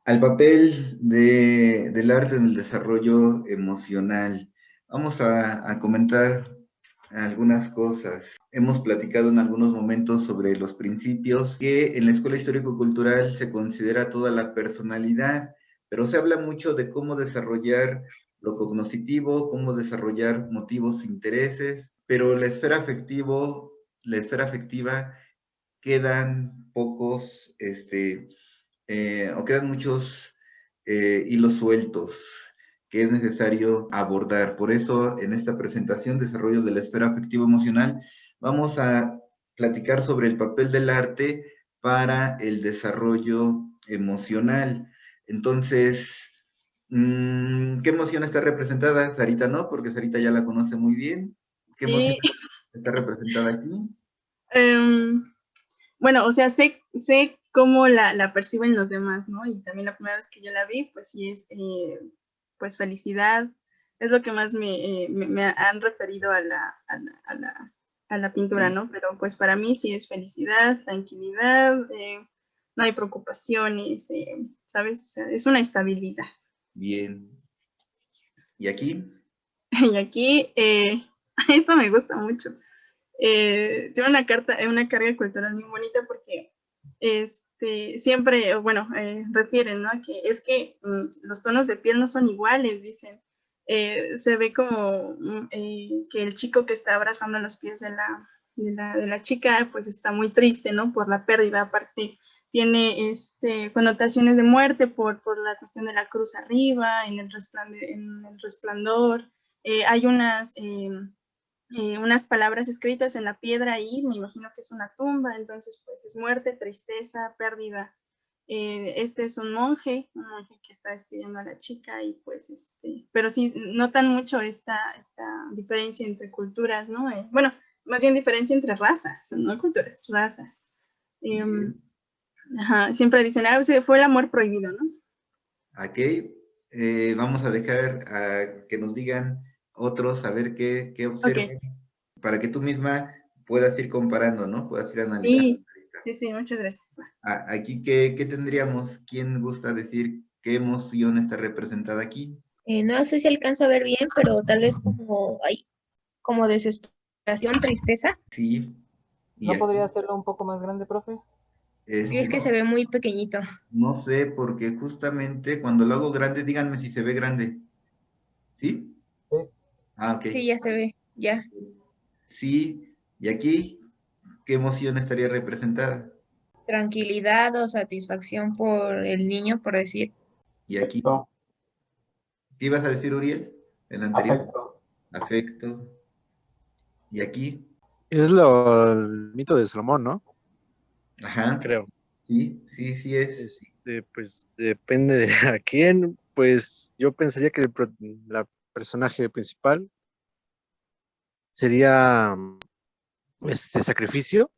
Al papel del arte en el desarrollo emocional. Vamos a comentar algunas cosas. Hemos platicado en algunos momentos sobre los principios que en la Escuela Histórico-Cultural se considera toda la personalidad, pero se habla mucho de cómo desarrollar lo cognoscitivo, cómo desarrollar motivos, intereses, pero la esfera afectiva quedan pocos, o quedan muchos hilos sueltos que es necesario abordar. Por eso, en esta presentación, Desarrollo de la Esfera Afectivo Emocional, vamos a platicar sobre el papel del arte para el desarrollo emocional. Entonces, ¿qué emoción está representada? Sarita no, porque Sarita ya la conoce muy bien. ¿Qué emoción Sí, está representada aquí? em, bueno, o sea, sé cómo la perciben los demás, ¿no? Y también la primera vez que yo la vi, pues sí es, pues felicidad, es lo que más me han referido a la pintura, Sí, ¿no? Pero pues para mí sí es felicidad, tranquilidad, no hay preocupaciones, ¿sabes? O sea, es una estabilidad. bien. ¿Y aquí? Y aquí, esto me gusta mucho. Tiene una carga cultural muy bonita porque siempre, bueno, refieren, ¿no? Que es que los tonos de piel no son iguales, dicen. Se ve como que el chico que está abrazando los pies de la chica, pues está muy triste, ¿no? Por la pérdida. Aparte, tiene connotaciones de muerte por la cuestión de la cruz arriba, en el resplandor. Hay unas palabras escritas en la piedra ahí, me imagino que es una tumba, entonces pues es muerte, tristeza, pérdida. Este es un monje que está despidiendo a la chica y pues pero sí notan mucho esta diferencia entre culturas, ¿no? Bueno, más bien diferencia entre razas, no culturas, razas. Eh, Bien. ajá, siempre dicen, fue el amor prohibido, ¿no? Aquí vamos a dejar a que nos digan otros, a ver qué Ok, observan, para que tú misma puedas ir comparando, ¿no? Puedas ir analizando. sí, sí, sí, muchas gracias. Aquí, ¿qué tendríamos? ¿Quién gusta decir qué emoción está representada aquí? No sé si alcanzo a ver bien, pero tal vez como hay como desesperación, tristeza. Sí, y ¿No podría aquí, hacerlo un poco más grande, profe? Y es que se no, ve muy pequeñito. no sé, porque justamente cuando lo hago grande, díganme si se ve grande. ¿Sí? Sí. Ah, ok. Sí, ya se ve, ya. Sí, y aquí, ¿qué emoción estaría representada? Tranquilidad o satisfacción por el niño, por decir. Y aquí, Afecto. ¿qué ibas a decir, Uriel? El anterior. Afecto. Afecto. Y aquí, El mito de Salomón, ¿no? ajá, Creo. sí, sí, sí es. Pues depende de a quién. Pues yo pensaría que la personaje principal sería este sacrificio,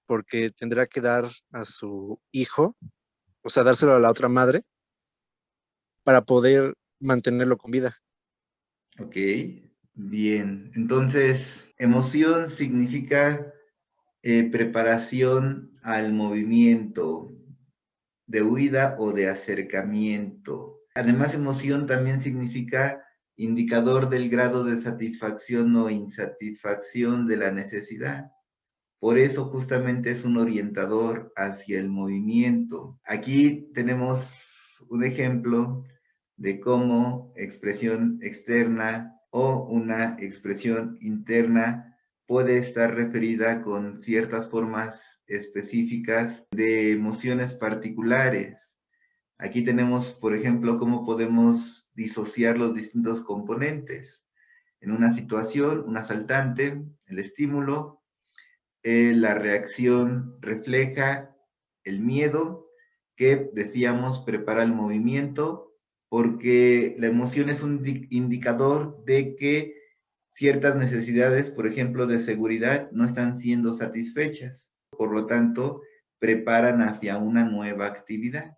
porque tendrá que dar a su hijo, o sea, dárselo a la otra madre para poder mantenerlo con vida. Ok, bien. Entonces, emoción significa preparación al movimiento de huida o de acercamiento. Además, emoción también significa indicador del grado de satisfacción o insatisfacción de la necesidad. Por eso justamente es un orientador hacia el movimiento. Aquí tenemos un ejemplo de cómo expresión externa o una expresión interna puede estar referida con ciertas formas específicas de emociones particulares. Aquí tenemos, por ejemplo, cómo podemos disociar los distintos componentes. En una situación, un asaltante, el estímulo, la reacción refleja el miedo que decíamos prepara el movimiento, porque la emoción es un indicador de que ciertas necesidades, por ejemplo, de seguridad, no están siendo satisfechas. Por lo tanto, preparan hacia una nueva actividad.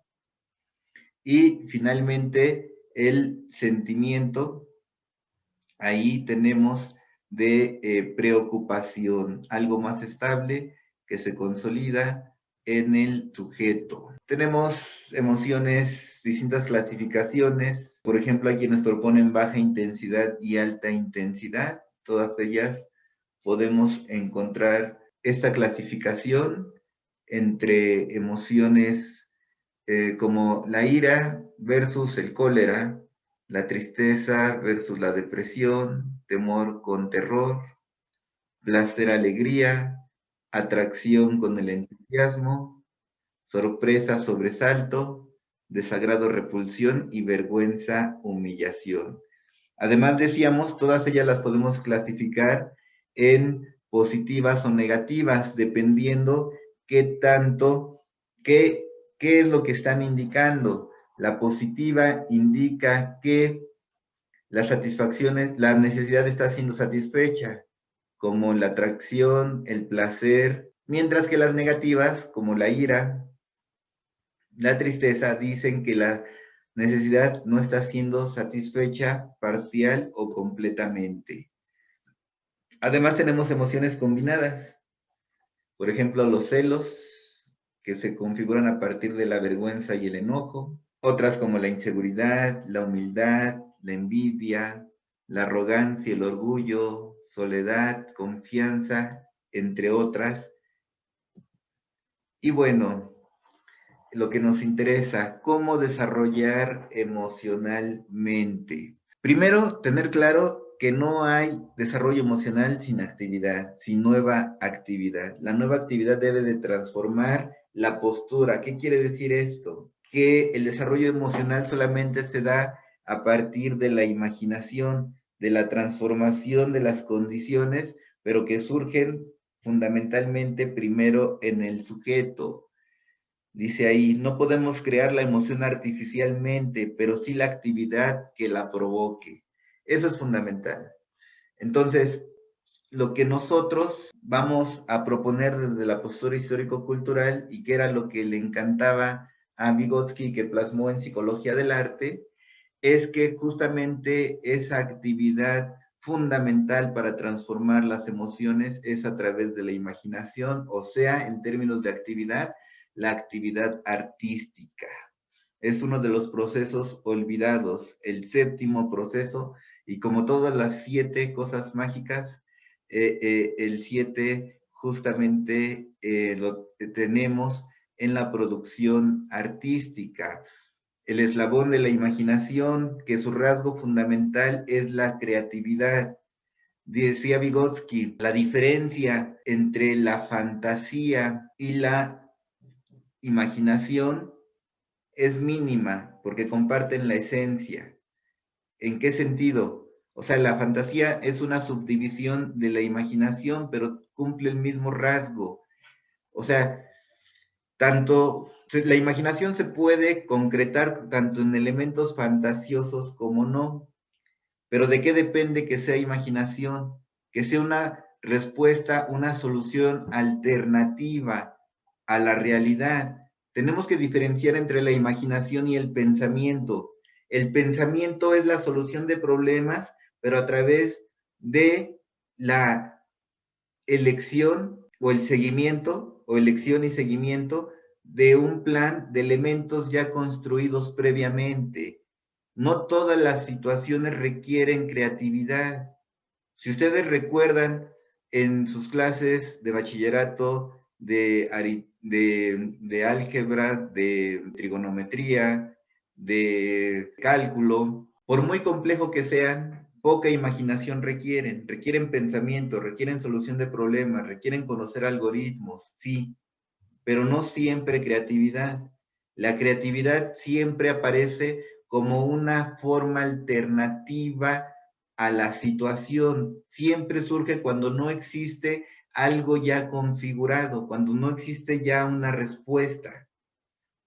Y finalmente, el sentimiento, ahí tenemos de preocupación, algo más estable que se consolida en el sujeto. Tenemos emociones, distintas clasificaciones. Por ejemplo, hay quienes proponen baja intensidad y alta intensidad. Todas ellas podemos encontrar esta clasificación entre emociones como la ira versus el cólera, la tristeza versus la depresión, temor con terror, placer, alegría, atracción con el entusiasmo, sorpresa, sobresalto, desagrado, repulsión y vergüenza, humillación. Además, decíamos, todas ellas las podemos clasificar en positivas o negativas, dependiendo qué tanto, qué es lo que están indicando. La positiva indica que las satisfacciones, la necesidad está siendo satisfecha, como la atracción, el placer, mientras que las negativas, como la ira, la tristeza, dicen que la necesidad no está siendo satisfecha parcial o completamente. Además tenemos emociones combinadas. Por ejemplo, los celos, que se configuran a partir de la vergüenza y el enojo. Otras como la inseguridad, la humildad, la envidia, la arrogancia, el orgullo, soledad, confianza, entre otras. Y bueno, lo que nos interesa, cómo desarrollar emocionalmente. Primero, tener claro que no hay desarrollo emocional sin actividad, sin nueva actividad. La nueva actividad debe de transformar la postura. ¿Qué quiere decir esto? Que el desarrollo emocional solamente se da a partir de la imaginación, de la transformación de las condiciones, pero que surgen fundamentalmente primero en el sujeto. Dice ahí, no podemos crear la emoción artificialmente, pero sí la actividad que la provoque. Eso es fundamental. Entonces, lo que nosotros vamos a proponer desde la postura histórico-cultural, y que era lo que le encantaba a Vygotsky, que plasmó en Psicología del Arte, es que justamente esa actividad fundamental para transformar las emociones es a través de la imaginación, o sea, en términos de actividad, la actividad artística. Es uno de los procesos olvidados, el séptimo proceso, y como todas las 7 cosas mágicas, el 7 justamente lo tenemos en la producción artística. El eslabón de la imaginación, que su rasgo fundamental es la creatividad. Decía Vygotsky, la diferencia entre la fantasía y la imaginación es mínima, porque comparten la esencia. ¿En qué sentido? O sea, la fantasía es una subdivisión de la imaginación, pero cumple el mismo rasgo. O sea, tanto la imaginación se puede concretar tanto en elementos fantasiosos como no, pero ¿de qué depende que sea imaginación? Que sea una respuesta, una solución alternativa a la realidad. Tenemos que diferenciar entre la imaginación y el pensamiento. El pensamiento es la solución de problemas, pero a través de la elección o el seguimiento, o elección y seguimiento de un plan de elementos ya construidos previamente. No todas las situaciones requieren creatividad. Si ustedes recuerdan en sus clases de bachillerato, de álgebra, de trigonometría, de cálculo, por muy complejo que sean, poca imaginación requieren pensamiento, requieren solución de problemas, requieren conocer algoritmos, sí, pero no siempre creatividad. La creatividad siempre aparece como una forma alternativa a la situación. Siempre surge cuando no existe algo ya configurado, cuando no existe ya una respuesta.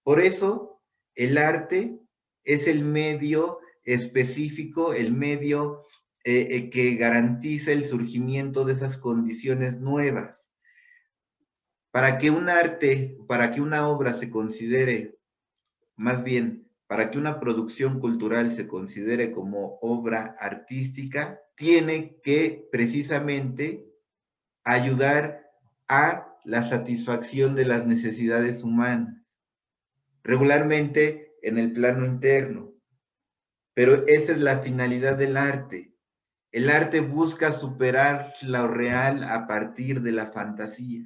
Por eso, el arte es el medio específico, el medio que garantiza el surgimiento de esas condiciones nuevas. Para que un arte, para que una obra se considere, más bien, para que una producción cultural se considere como obra artística, tiene que precisamente ayudar a la satisfacción de las necesidades humanas. regularmente en el plano interno. Pero esa es la finalidad del arte. El arte busca superar lo real a partir de la fantasía,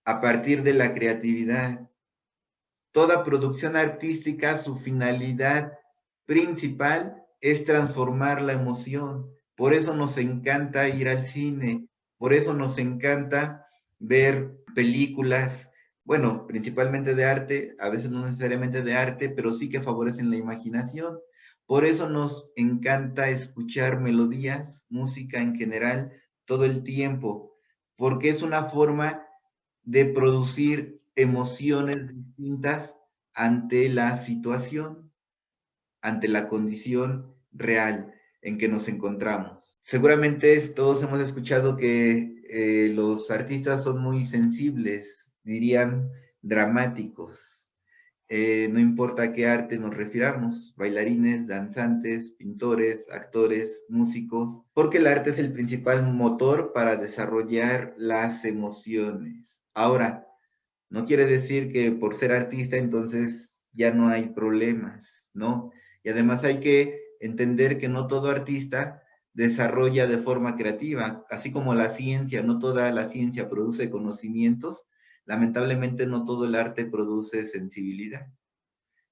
a partir de la creatividad. Toda producción artística, su finalidad principal es transformar la emoción. Por eso nos encanta ir al cine, por eso nos encanta ver películas, bueno, principalmente de arte, a veces no necesariamente de arte, pero sí que favorecen la imaginación. Por eso nos encanta escuchar melodías, música en general, todo el tiempo, porque es una forma de producir emociones distintas ante la situación, ante la condición real en que nos encontramos. Seguramente todos hemos escuchado que los artistas son muy sensibles, dirían dramáticos. No importa a qué arte nos refiramos, bailarines, danzantes, pintores, actores, músicos, porque el arte es el principal motor para desarrollar las emociones. Ahora, no quiere decir que por ser artista entonces ya no hay problemas, ¿no? Y además hay que entender que no todo artista desarrolla de forma creativa, así como la ciencia, no toda la ciencia produce conocimientos, lamentablemente no todo el arte produce sensibilidad.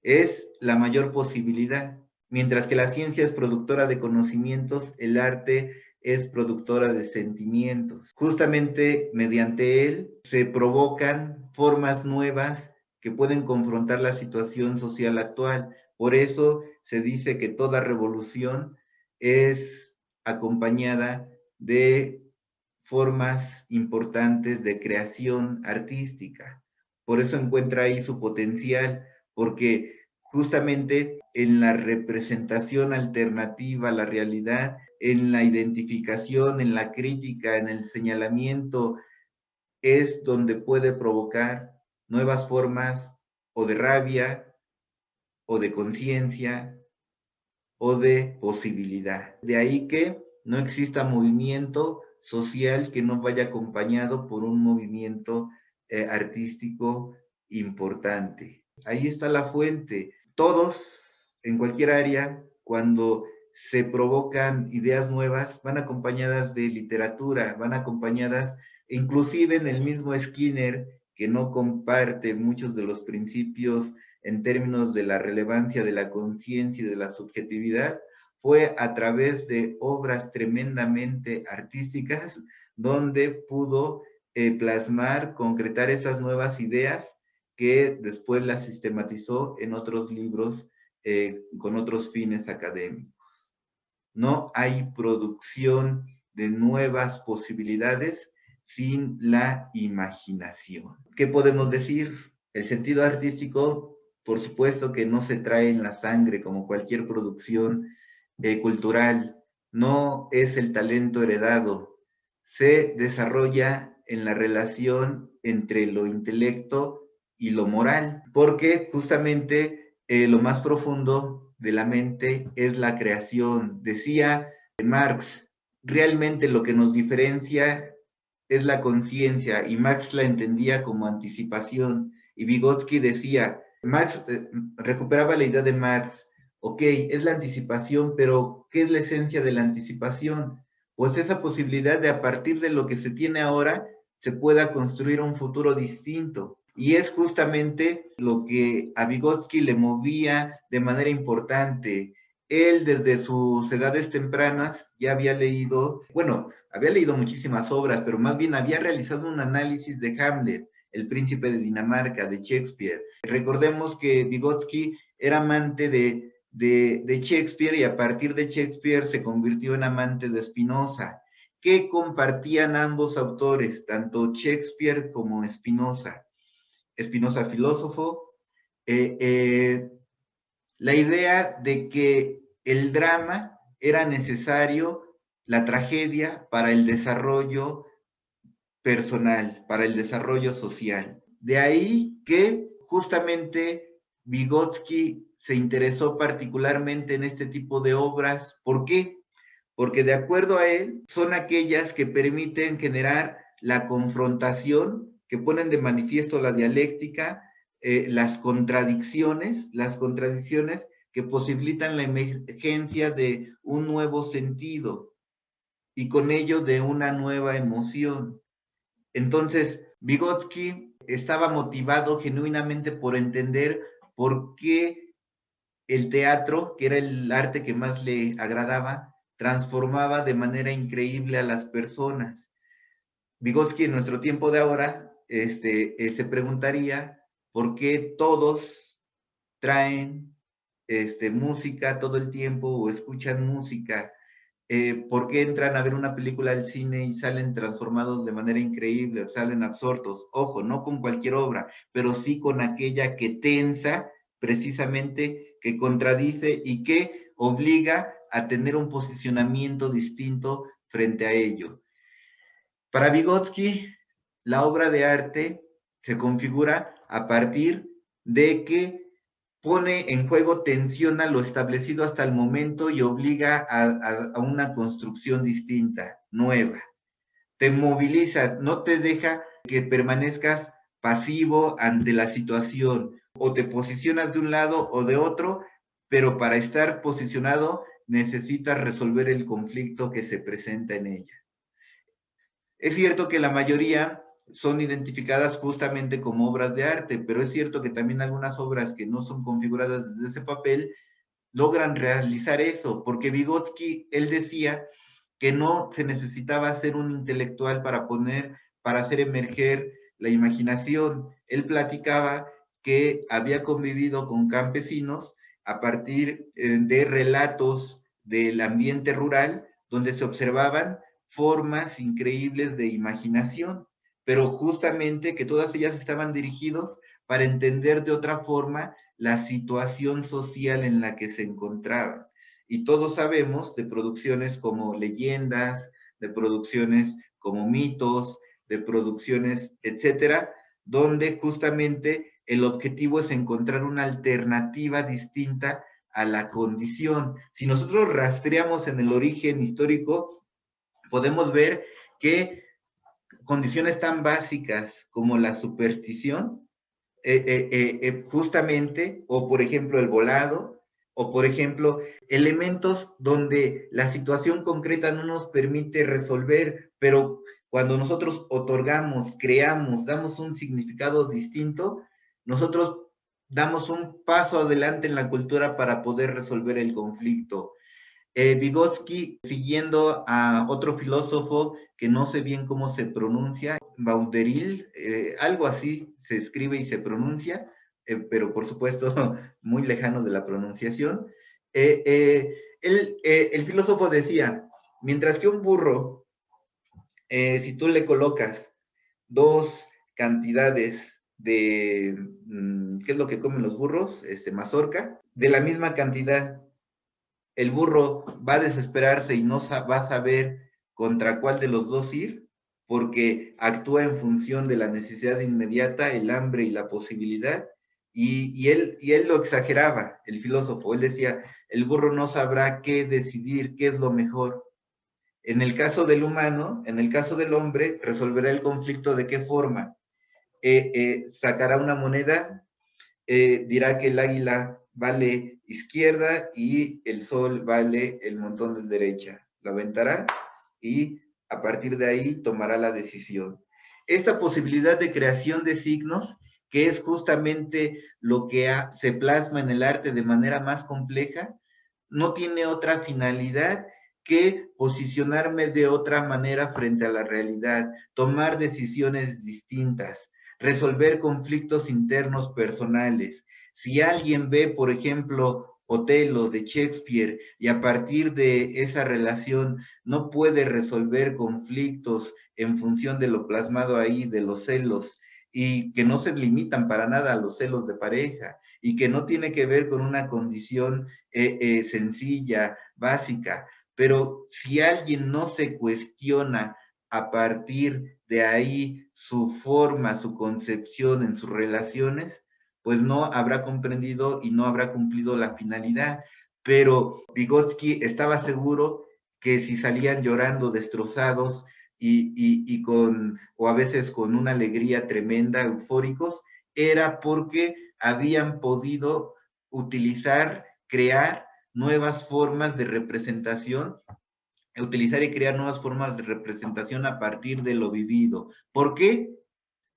Es la mayor posibilidad. Mientras que la ciencia es productora de conocimientos, el arte es productora de sentimientos. Justamente mediante él se provocan formas nuevas que pueden confrontar la situación social actual. Por eso se dice que toda revolución es acompañada de formas importantes de creación artística. Por eso encuentra ahí su potencial, porque justamente en la representación alternativa a la realidad, en la identificación, en la crítica, en el señalamiento, es donde puede provocar nuevas formas o de rabia, o de conciencia, o de posibilidad. De ahí que no exista movimiento social que no vaya acompañado por un movimiento artístico importante. Ahí está la fuente. Todos, en cualquier área, cuando se provocan ideas nuevas, van acompañadas de literatura, van acompañadas, inclusive en el mismo Skinner, que no comparte muchos de los principios en términos de la relevancia de la conciencia y de la subjetividad, fue a través de obras tremendamente artísticas donde pudo plasmar, concretar esas nuevas ideas que después las sistematizó en otros libros con otros fines académicos. No hay producción de nuevas posibilidades sin la imaginación. ¿Qué podemos decir? El sentido artístico, por supuesto que no se trae en la sangre como cualquier producción cultural, no es el talento heredado, se desarrolla en la relación entre lo intelecto y lo moral, porque justamente lo más profundo de la mente es la creación. Decía Marx, realmente lo que nos diferencia es la conciencia, y Marx la entendía como anticipación, y Vygotsky decía, Marx recuperaba la idea de Marx, ok, es la anticipación, pero ¿qué es la esencia de la anticipación? Pues esa posibilidad de a partir de lo que se tiene ahora, se pueda construir un futuro distinto. Y es justamente lo que a Vygotsky le movía de manera importante. Él desde sus edades tempranas ya había leído, bueno, había leído muchísimas obras, pero más bien había realizado un análisis de Hamlet, el príncipe de Dinamarca, de Shakespeare. Recordemos que Vygotsky era amante de Shakespeare y a partir de Shakespeare se convirtió en amante de Spinoza. ¿Qué compartían ambos autores, tanto Shakespeare como Spinoza? Spinoza filósofo, la idea de que el drama era necesario, la tragedia, para el desarrollo personal, para el desarrollo social. De ahí que justamente Vygotsky se interesó particularmente en este tipo de obras. ¿Por qué? Porque de acuerdo a él, son aquellas que permiten generar la confrontación, que ponen de manifiesto la dialéctica las contradicciones que posibilitan la emergencia de un nuevo sentido y con ello de una nueva emoción. Entonces, Vygotsky estaba motivado genuinamente por entender por qué el teatro, que era el arte que más le agradaba, transformaba de manera increíble a las personas. Vygotsky en nuestro tiempo de ahora se preguntaría por qué todos traen música todo el tiempo o escuchan música. ¿Por qué entran a ver una película al cine y salen transformados de manera increíble, salen absortos? Ojo, no con cualquier obra, pero sí con aquella que tensa, precisamente, que contradice y que obliga a tener un posicionamiento distinto frente a ello. Para Vygotsky, la obra de arte se configura a partir de que pone en juego, tensiona lo establecido hasta el momento y obliga a una construcción distinta, nueva. Te moviliza, no te deja que permanezcas pasivo ante la situación, o te posicionas de un lado o de otro, pero para estar posicionado necesitas resolver el conflicto que se presenta en ella. Es cierto que la mayoría son identificadas justamente como obras de arte, pero es cierto que también algunas obras que no son configuradas desde ese papel logran realizar eso, porque Vygotsky, él decía que no se necesitaba ser un intelectual para hacer emerger la imaginación. Él platicaba que había convivido con campesinos a partir de relatos del ambiente rural, donde se observaban formas increíbles de imaginación, pero justamente que todas ellas estaban dirigidos para entender de otra forma la situación social en la que se encontraban. Y todos sabemos de producciones como leyendas, de producciones como mitos, de producciones, etcétera, donde justamente el objetivo es encontrar una alternativa distinta a la condición. Si nosotros rastreamos en el origen histórico, podemos ver que condiciones tan básicas como la superstición, justamente, o por ejemplo el volado, o por ejemplo elementos donde la situación concreta no nos permite resolver, pero cuando nosotros otorgamos, creamos, damos un significado distinto, nosotros damos un paso adelante en la cultura para poder resolver el conflicto. Vygotsky, siguiendo a otro filósofo que no sé bien cómo se pronuncia, Baudrillard, algo así se escribe y se pronuncia, pero por supuesto muy lejano de la pronunciación. El filósofo decía, mientras que un burro, si tú le colocas dos cantidades de, ¿qué es lo que comen los burros? Mazorca, de la misma cantidad, el burro va a desesperarse y no va a saber contra cuál de los dos ir, porque actúa en función de la necesidad inmediata, el hambre y la posibilidad, y él lo exageraba, el filósofo, él decía, el burro no sabrá qué decidir, qué es lo mejor. En el caso del humano, en el caso del hombre, resolverá el conflicto de qué forma. Sacará una moneda, dirá que el águila vale izquierda y el sol vale el montón de derecha. Lo aventará y a partir de ahí tomará la decisión. Esta posibilidad de creación de signos, que es justamente lo que se plasma en el arte de manera más compleja, no tiene otra finalidad que posicionarme de otra manera frente a la realidad, tomar decisiones distintas, resolver conflictos internos personales. Si alguien ve, por ejemplo, Otelo de Shakespeare y a partir de esa relación no puede resolver conflictos en función de lo plasmado ahí, de los celos, y que no se limitan para nada a los celos de pareja, y que no tiene que ver con una condición sencilla, básica, pero si alguien no se cuestiona a partir de ahí su forma, su concepción en sus relaciones, pues no habrá comprendido y no habrá cumplido la finalidad. Pero Vygotsky estaba seguro que si salían llorando, destrozados y con, o a veces con una alegría tremenda, eufóricos, era porque habían podido crear nuevas formas de representación, utilizar y crear nuevas formas de representación a partir de lo vivido. ¿Por qué?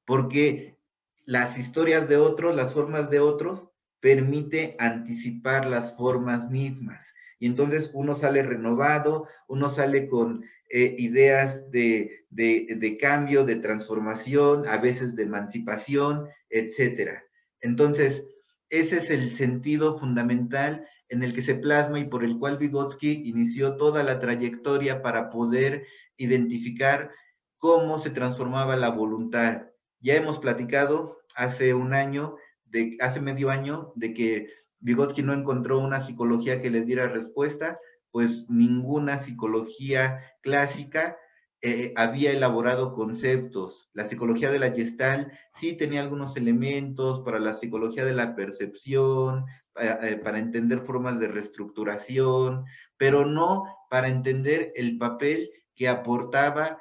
Porque las historias de otros, las formas de otros, permite anticipar las formas mismas. Y entonces uno sale renovado, uno sale con ideas de cambio, de transformación, a veces de emancipación, etcétera. Entonces, ese es el sentido fundamental en el que se plasma y por el cual Vygotsky inició toda la trayectoria para poder identificar cómo se transformaba la voluntad. Ya hemos platicado hace medio año, de que Vygotsky no encontró una psicología que les diera respuesta, pues ninguna psicología clásica había elaborado conceptos. La psicología de la Gestalt sí tenía algunos elementos para la psicología de la percepción, para entender formas de reestructuración, pero no para entender el papel que aportaba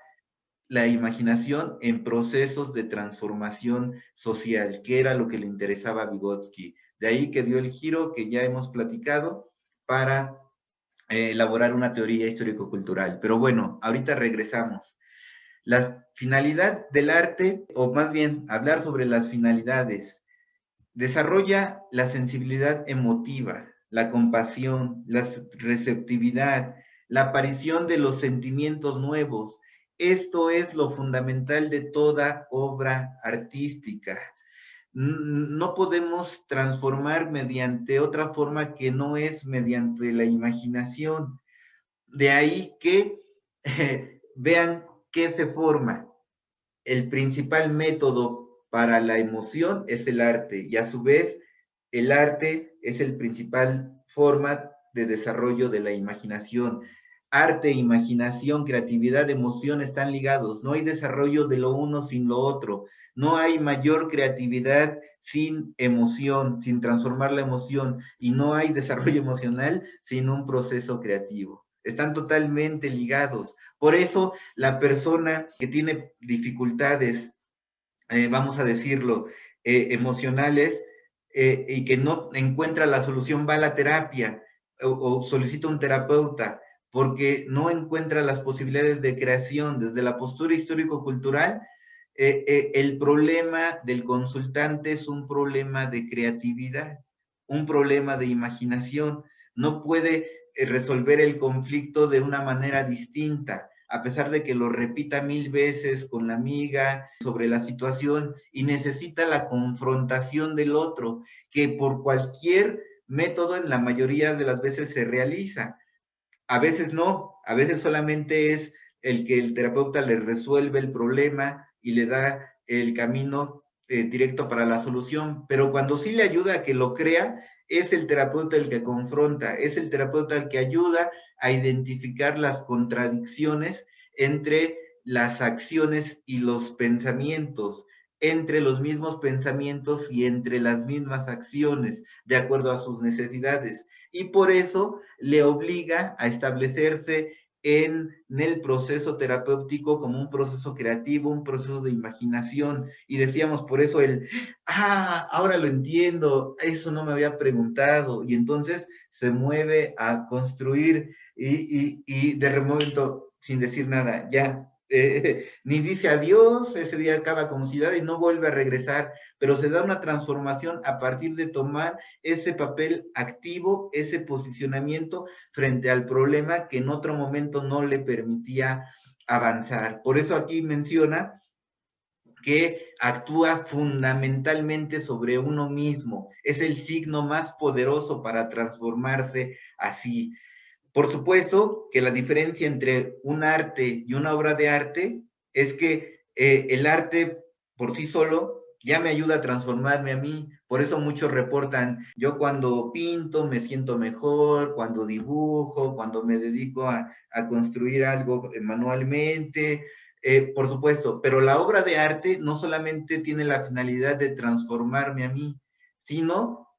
la imaginación en procesos de transformación social, que era lo que le interesaba a Vygotsky. De ahí que dio el giro que ya hemos platicado para elaborar una teoría histórico-cultural. Pero bueno, ahorita regresamos. La finalidad del arte, o más bien hablar sobre las finalidades, desarrolla la sensibilidad emotiva, la compasión, la receptividad, la aparición de los sentimientos nuevos. Esto es lo fundamental de toda obra artística. No podemos transformar mediante otra forma que no es mediante la imaginación. De ahí que vean qué se forma. El principal método para la emoción es el arte, y a su vez el arte es el principal forma de desarrollo de la imaginación. Arte, imaginación, creatividad, emoción están ligados. No hay desarrollo de lo uno sin lo otro. No hay mayor creatividad sin emoción, sin transformar la emoción. Y no hay desarrollo emocional sin un proceso creativo. Están totalmente ligados. Por eso la persona que tiene dificultades, vamos a decirlo, emocionales, y que no encuentra la solución, va a la terapia o solicita un terapeuta, porque no encuentra las posibilidades de creación. Desde la postura histórico-cultural, el problema del consultante es un problema de creatividad, un problema de imaginación. No puede resolver el conflicto de una manera distinta, a pesar de que lo repita 1000 veces con la amiga sobre la situación, y necesita la confrontación del otro, que por cualquier método en la mayoría de las veces se realiza. A veces no, a veces solamente es el que el terapeuta le resuelve el problema y le da el camino directo para la solución, pero cuando sí le ayuda a que lo crea, es el terapeuta el que confronta, es el terapeuta el que ayuda a identificar las contradicciones entre las acciones y los pensamientos, entre los mismos pensamientos y entre las mismas acciones, de acuerdo a sus necesidades. Y por eso le obliga a establecerse en el proceso terapéutico como un proceso creativo, un proceso de imaginación. Y decíamos por eso ahora lo entiendo, eso no me había preguntado. Y entonces se mueve a construir y de momento, sin decir nada, ya, ni dice adiós, ese día acaba como si nada y no vuelve a regresar, pero se da una transformación a partir de tomar ese papel activo, ese posicionamiento frente al problema que en otro momento no le permitía avanzar. Por eso aquí menciona que actúa fundamentalmente sobre uno mismo. Es el signo más poderoso para transformarse así. Por supuesto que la diferencia entre un arte y una obra de arte es que el arte por sí solo ya me ayuda a transformarme a mí. Por eso muchos reportan, yo cuando pinto me siento mejor, cuando dibujo, cuando me dedico a construir algo manualmente, por supuesto, pero la obra de arte no solamente tiene la finalidad de transformarme a mí, sino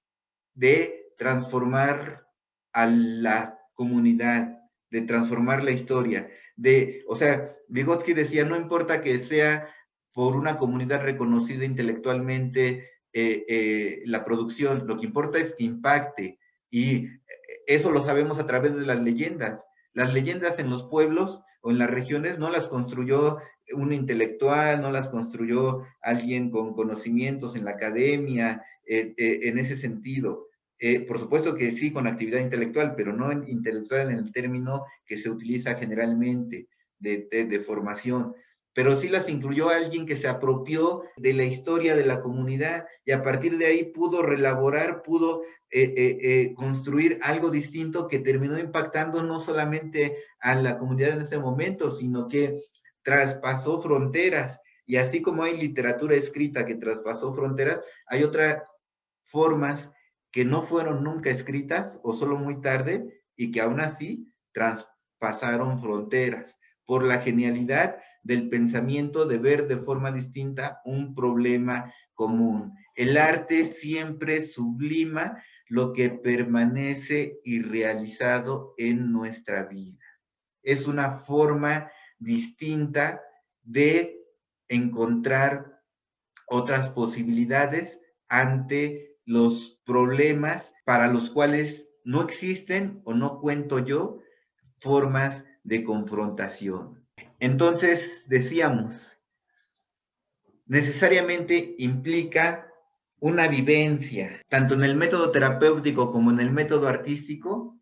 de transformar a la comunidad, de transformar la historia, o sea, Vygotsky decía, no importa que sea por una comunidad reconocida intelectualmente la producción, lo que importa es que impacte, y eso lo sabemos a través de las leyendas. Las leyendas en los pueblos o en las regiones no las construyó un intelectual, no las construyó alguien con conocimientos en la academia, en ese sentido. Por supuesto que sí, con actividad intelectual, pero no intelectual en el término que se utiliza generalmente de formación. Pero sí las incluyó alguien que se apropió de la historia de la comunidad y a partir de ahí pudo relaborar, pudo construir algo distinto que terminó impactando no solamente a la comunidad en ese momento, sino que traspasó fronteras. Y así como hay literatura escrita que traspasó fronteras, hay otras formas que no fueron nunca escritas o solo muy tarde y que aún así traspasaron fronteras por la genialidad del pensamiento de ver de forma distinta un problema común. El arte siempre sublima lo que permanece irrealizado en nuestra vida. Es una forma distinta de encontrar otras posibilidades ante los problemas para los cuales no existen o no cuento yo formas de confrontación. Entonces, decíamos, necesariamente implica una vivencia, tanto en el método terapéutico como en el método artístico.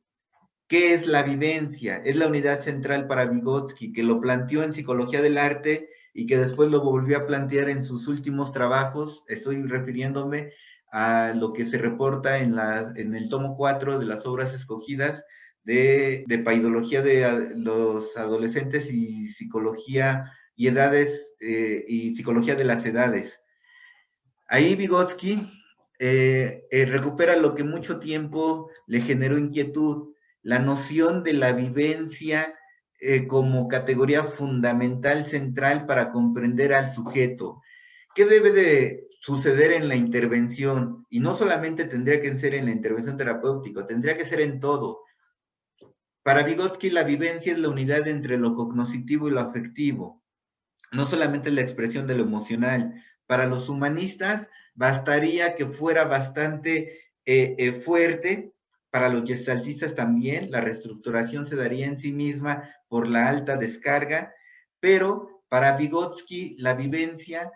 ¿Qué es la vivencia? Es la unidad central para Vygotsky, que lo planteó en Psicología del Arte y que después lo volvió a plantear en sus últimos trabajos. Estoy refiriéndome a lo que se reporta en el tomo 4 de las obras escogidas de paidología de los adolescentes y psicología y edades y psicología de las edades. Ahí Vygotsky recupera lo que mucho tiempo le generó inquietud, la noción de la vivencia como categoría fundamental, central para comprender al sujeto. ¿Qué debe de suceder en la intervención? Y no solamente tendría que ser en la intervención terapéutica, tendría que ser en todo. Para Vygotsky, la vivencia es la unidad entre lo cognoscitivo y lo afectivo. No solamente la expresión de lo emocional. Para los humanistas, bastaría que fuera bastante fuerte. Para los gestaltistas también, la reestructuración se daría en sí misma por la alta descarga, pero para Vygotsky, la vivencia,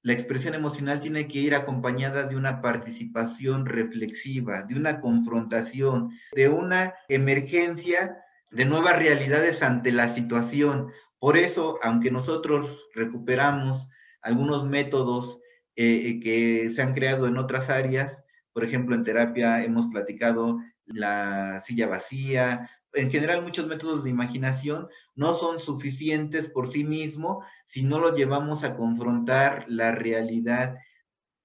la expresión emocional tiene que ir acompañada de una participación reflexiva, de una confrontación, de una emergencia de nuevas realidades ante la situación. Por eso, aunque nosotros recuperamos algunos métodos que se han creado en otras áreas, por ejemplo, en terapia hemos platicado la silla vacía, en general muchos métodos de imaginación no son suficientes por sí mismos si no lo llevamos a confrontar la realidad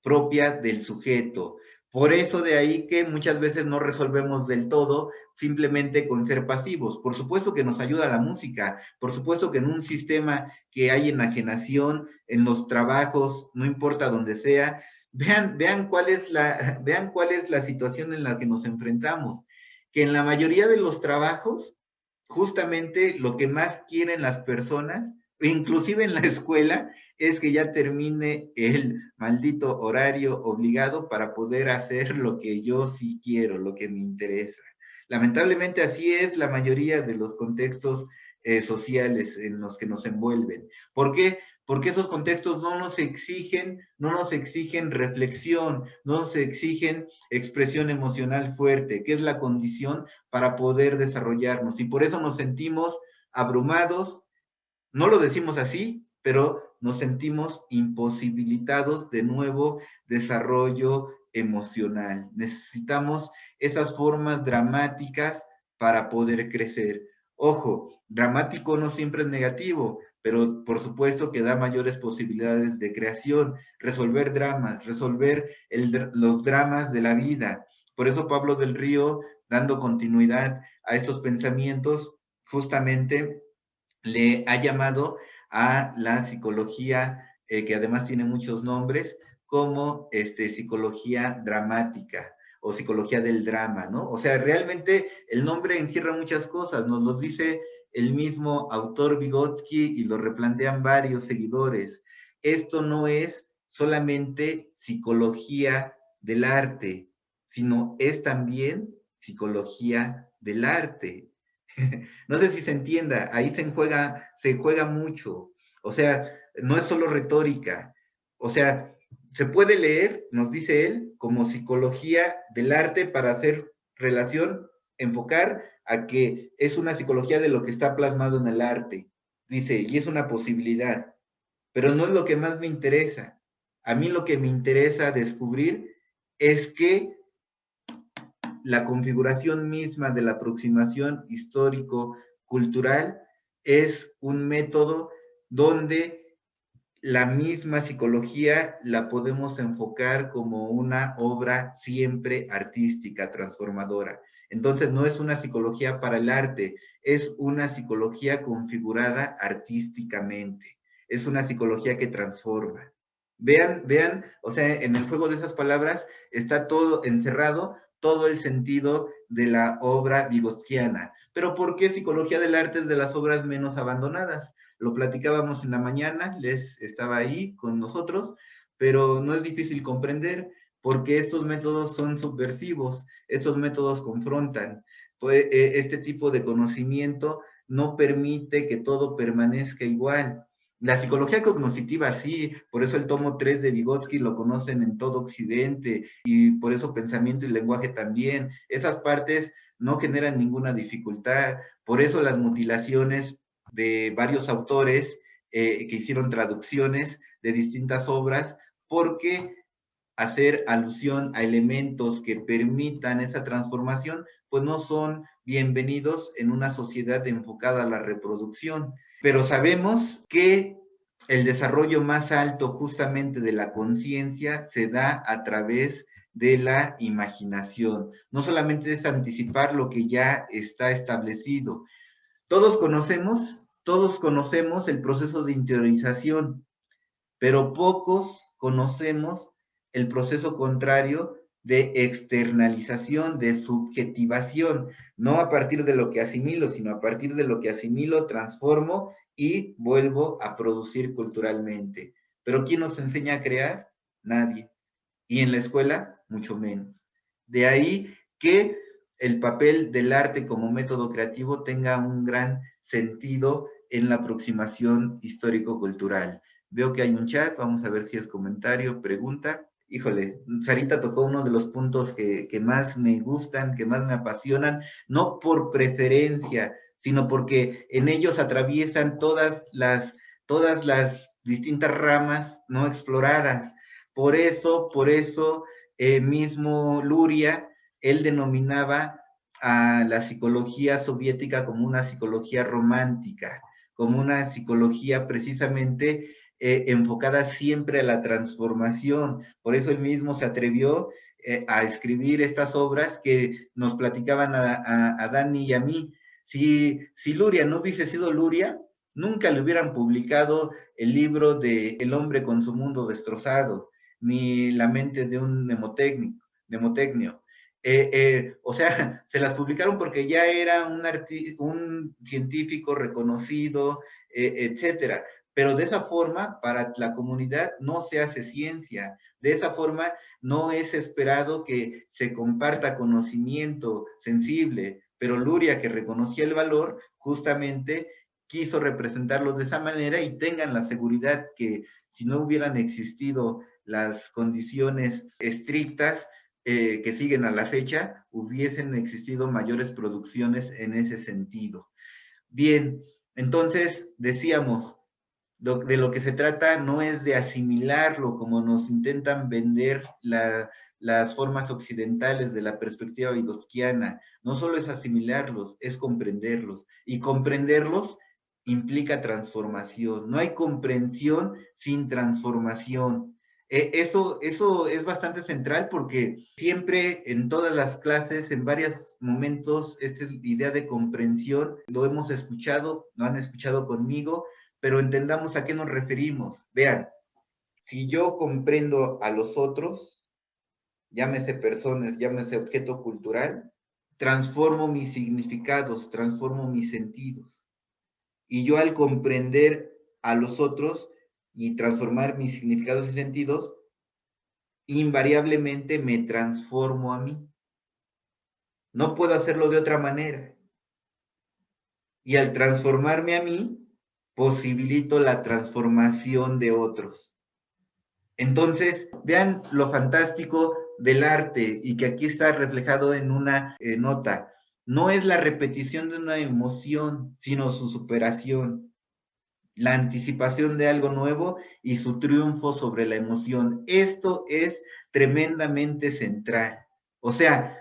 propia del sujeto. Por eso de ahí que muchas veces no resolvemos del todo simplemente con ser pasivos. Por supuesto que nos ayuda la música, por supuesto que en un sistema que hay enajenación, en los trabajos, no importa donde sea, vean cuál es la situación en la que nos enfrentamos. Que en la mayoría de los trabajos, justamente lo que más quieren las personas, inclusive en la escuela, es que ya termine el maldito horario obligado para poder hacer lo que yo sí quiero, lo que me interesa. Lamentablemente así es la mayoría de los contextos sociales en los que nos envuelven. ¿Por qué? Porque esos contextos no nos exigen reflexión, no nos exigen expresión emocional fuerte, que es la condición para poder desarrollarnos. Y por eso nos sentimos abrumados, no lo decimos así, pero nos sentimos imposibilitados de nuevo desarrollo emocional. Necesitamos esas formas dramáticas para poder crecer. Ojo, dramático no siempre es negativo, pero por supuesto que da mayores posibilidades de creación, resolver dramas, resolver los dramas de la vida. Por eso Pablo del Río, dando continuidad a estos pensamientos, justamente le ha llamado a la psicología, que además tiene muchos nombres, como psicología dramática o psicología del drama, ¿no? O sea, realmente el nombre encierra muchas cosas, nos lo dice el mismo autor Vygotsky y lo replantean varios seguidores. Esto no es solamente psicología del arte, sino es también psicología del arte. No sé si se entienda, ahí se juega mucho. O sea, no es solo retórica. O sea, se puede leer, nos dice él, como psicología del arte para hacer relación, enfocar a que es una psicología de lo que está plasmado en el arte. Dice, y es una posibilidad, pero no es lo que más me interesa. A mí lo que me interesa descubrir es que la configuración misma de la aproximación histórico-cultural es un método donde la misma psicología la podemos enfocar como una obra siempre artística, transformadora. Entonces no es una psicología para el arte, es una psicología configurada artísticamente, es una psicología que transforma. Vean, o sea, en el juego de esas palabras está todo encerrado, todo el sentido de la obra vygotskiana. Pero ¿por qué psicología del arte es de las obras menos abandonadas? Lo platicábamos en la mañana, Les estaba ahí con nosotros, pero no es difícil comprender porque estos métodos son subversivos, estos métodos confrontan. Pues, este tipo de conocimiento no permite que todo permanezca igual. La psicología cognitiva sí, por eso el tomo 3 de Vygotsky lo conocen en todo Occidente y por eso pensamiento y lenguaje también. Esas partes no generan ninguna dificultad, por eso las mutilaciones de varios autores que hicieron traducciones de distintas obras, porque hacer alusión a elementos que permitan esa transformación, pues no son bienvenidos en una sociedad enfocada a la reproducción. Pero sabemos que el desarrollo más alto justamente de la conciencia se da a través de la imaginación. No solamente es anticipar lo que ya está establecido. Todos conocemos el proceso de interiorización, pero pocos conocemos el proceso contrario de externalización, de subjetivación, no a partir de lo que asimilo, sino a partir de lo que asimilo, transformo y vuelvo a producir culturalmente. Pero ¿quién nos enseña a crear? Nadie. Y en la escuela, mucho menos. De ahí que el papel del arte como método creativo tenga un gran sentido en la aproximación histórico-cultural. Veo que hay un chat, vamos a ver si es comentario, pregunta. Híjole, Sarita tocó uno de los puntos que más me gustan, que más me apasionan, no por preferencia, sino porque en ellos atraviesan todas las distintas ramas no exploradas. Por eso mismo Luria, él denominaba a la psicología soviética como una psicología romántica, como una psicología precisamente enfocada siempre a la transformación. Por eso él mismo se atrevió a escribir estas obras que nos platicaban a Dani y a mí. Si Luria no hubiese sido Luria, nunca le hubieran publicado el libro de El hombre con su mundo destrozado, ni La mente de un mnemotécnico. O sea, se las publicaron porque ya era un científico reconocido, etcétera. Pero de esa forma, para la comunidad no se hace ciencia. De esa forma, no es esperado que se comparta conocimiento sensible. Pero Luria, que reconocía el valor, justamente quiso representarlos de esa manera y tengan la seguridad que si no hubieran existido las condiciones estrictas que siguen a la fecha, hubiesen existido mayores producciones en ese sentido. Bien, entonces decíamos, de lo que se trata no es de asimilarlo como nos intentan vender las formas occidentales de la perspectiva vygotskiana. No solo es asimilarlos, es comprenderlos. Y comprenderlos implica transformación. No hay comprensión sin transformación. Eso es bastante central porque siempre en todas las clases, en varios momentos, esta idea de comprensión lo hemos escuchado, lo han escuchado conmigo, pero entendamos a qué nos referimos. Vean, si yo comprendo a los otros, llámese personas, llámese objeto cultural, transformo mis significados, transformo mis sentidos. Y yo al comprender a los otros y transformar mis significados y sentidos, invariablemente me transformo a mí. No puedo hacerlo de otra manera. Y al transformarme a mí, posibilito la transformación de otros. Entonces, vean lo fantástico del arte y que aquí está reflejado en una nota. No es la repetición de una emoción, sino su superación, la anticipación de algo nuevo y su triunfo sobre la emoción. Esto es tremendamente central. O sea,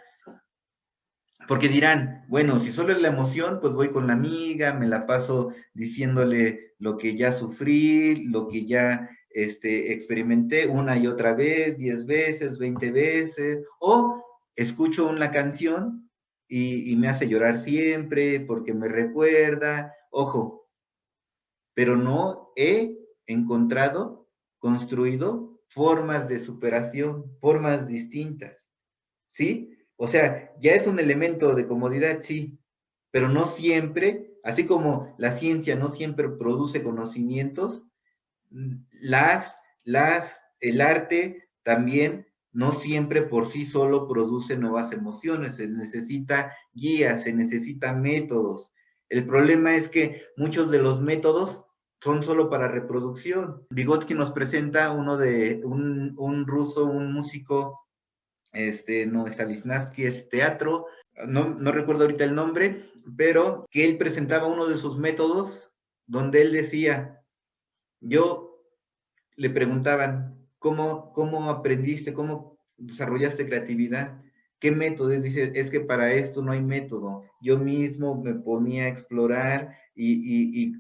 porque dirán, bueno, si solo es la emoción, pues voy con la amiga, me la paso diciéndole lo que ya sufrí, lo que ya experimenté una y otra vez, 10 veces, 20 veces, o escucho una canción y me hace llorar siempre porque me recuerda, ojo, pero no he encontrado, construido formas de superación, formas distintas, ¿sí? O sea, ya es un elemento de comodidad, sí, pero no siempre, así como la ciencia no siempre produce conocimientos, las, el arte también no siempre por sí solo produce nuevas emociones, se necesita guías, se necesitan métodos. El problema es que muchos de los métodos son solo para reproducción. Vygotsky nos presenta uno de un ruso, un músico, no, Stanislavski es teatro, no recuerdo ahorita el nombre, pero que él presentaba uno de sus métodos donde él decía, yo le preguntaban, ¿cómo aprendiste? ¿Cómo desarrollaste creatividad? ¿Qué método? Dice, es que para esto no hay método. Yo mismo me ponía a explorar y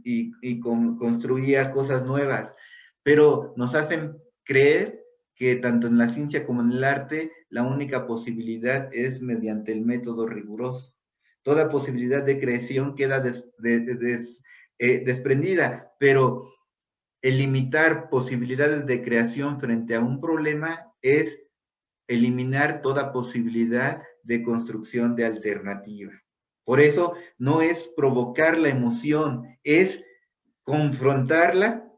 construía cosas nuevas, pero nos hacen creer que tanto en la ciencia como en el arte, la única posibilidad es mediante el método riguroso. Toda posibilidad de creación queda desprendida, pero el limitar posibilidades de creación frente a un problema es eliminar toda posibilidad de construcción de alternativa. Por eso no es provocar la emoción, es confrontarla,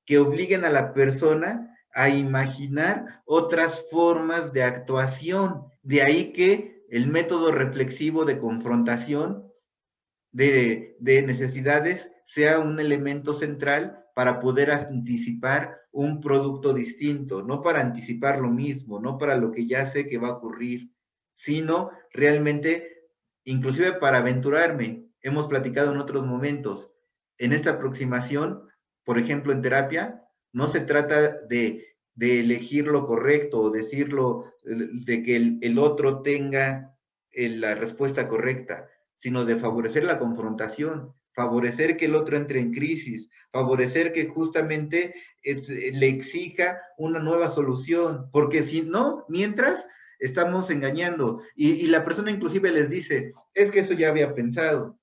que obliguen a la persona a imaginar otras formas de actuación. De ahí que el método reflexivo de confrontación de necesidades sea un elemento central para poder anticipar un producto distinto, no para anticipar lo mismo, no para lo que ya sé que va a ocurrir, sino realmente, inclusive para aventurarme. Hemos platicado en otros momentos, en esta aproximación, por ejemplo, en terapia, no se trata de elegir lo correcto o decirlo, de que el otro tenga la respuesta correcta, sino de favorecer la confrontación, favorecer que el otro entre en crisis, favorecer que justamente le exija una nueva solución, porque si no, mientras estamos engañando y la persona inclusive les dice, es que eso ya había pensado,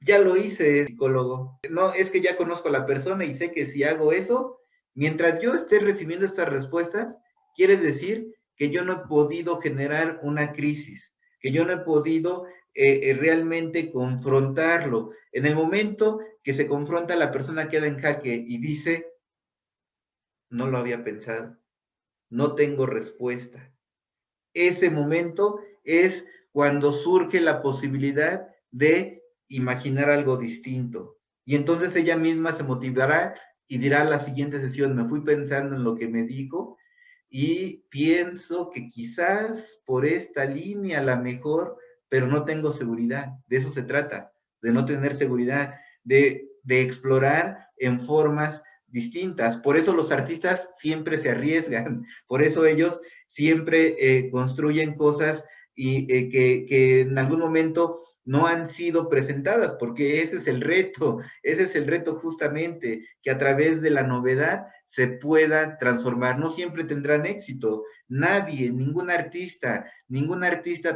ya lo hice, psicólogo, no, es que ya conozco a la persona y sé que si hago eso, mientras yo esté recibiendo estas respuestas, quiere decir que yo no he podido generar una crisis, que yo no he podido realmente confrontarlo. En el momento que se confronta, la persona queda en jaque y dice, no lo había pensado, no tengo respuesta. Ese momento es cuando surge la posibilidad de imaginar algo distinto. Y entonces ella misma se motivará y dirá a la siguiente sesión, me fui pensando en lo que me dijo y pienso que quizás por esta línea a la mejor, pero no tengo seguridad. De eso se trata, de no tener seguridad, de explorar en formas distintas. Por eso los artistas siempre se arriesgan, por eso ellos siempre construyen cosas y que en algún momento no han sido presentadas, porque ese es el reto justamente, que a través de la novedad se pueda transformar. No siempre tendrán éxito, nadie, ningún artista,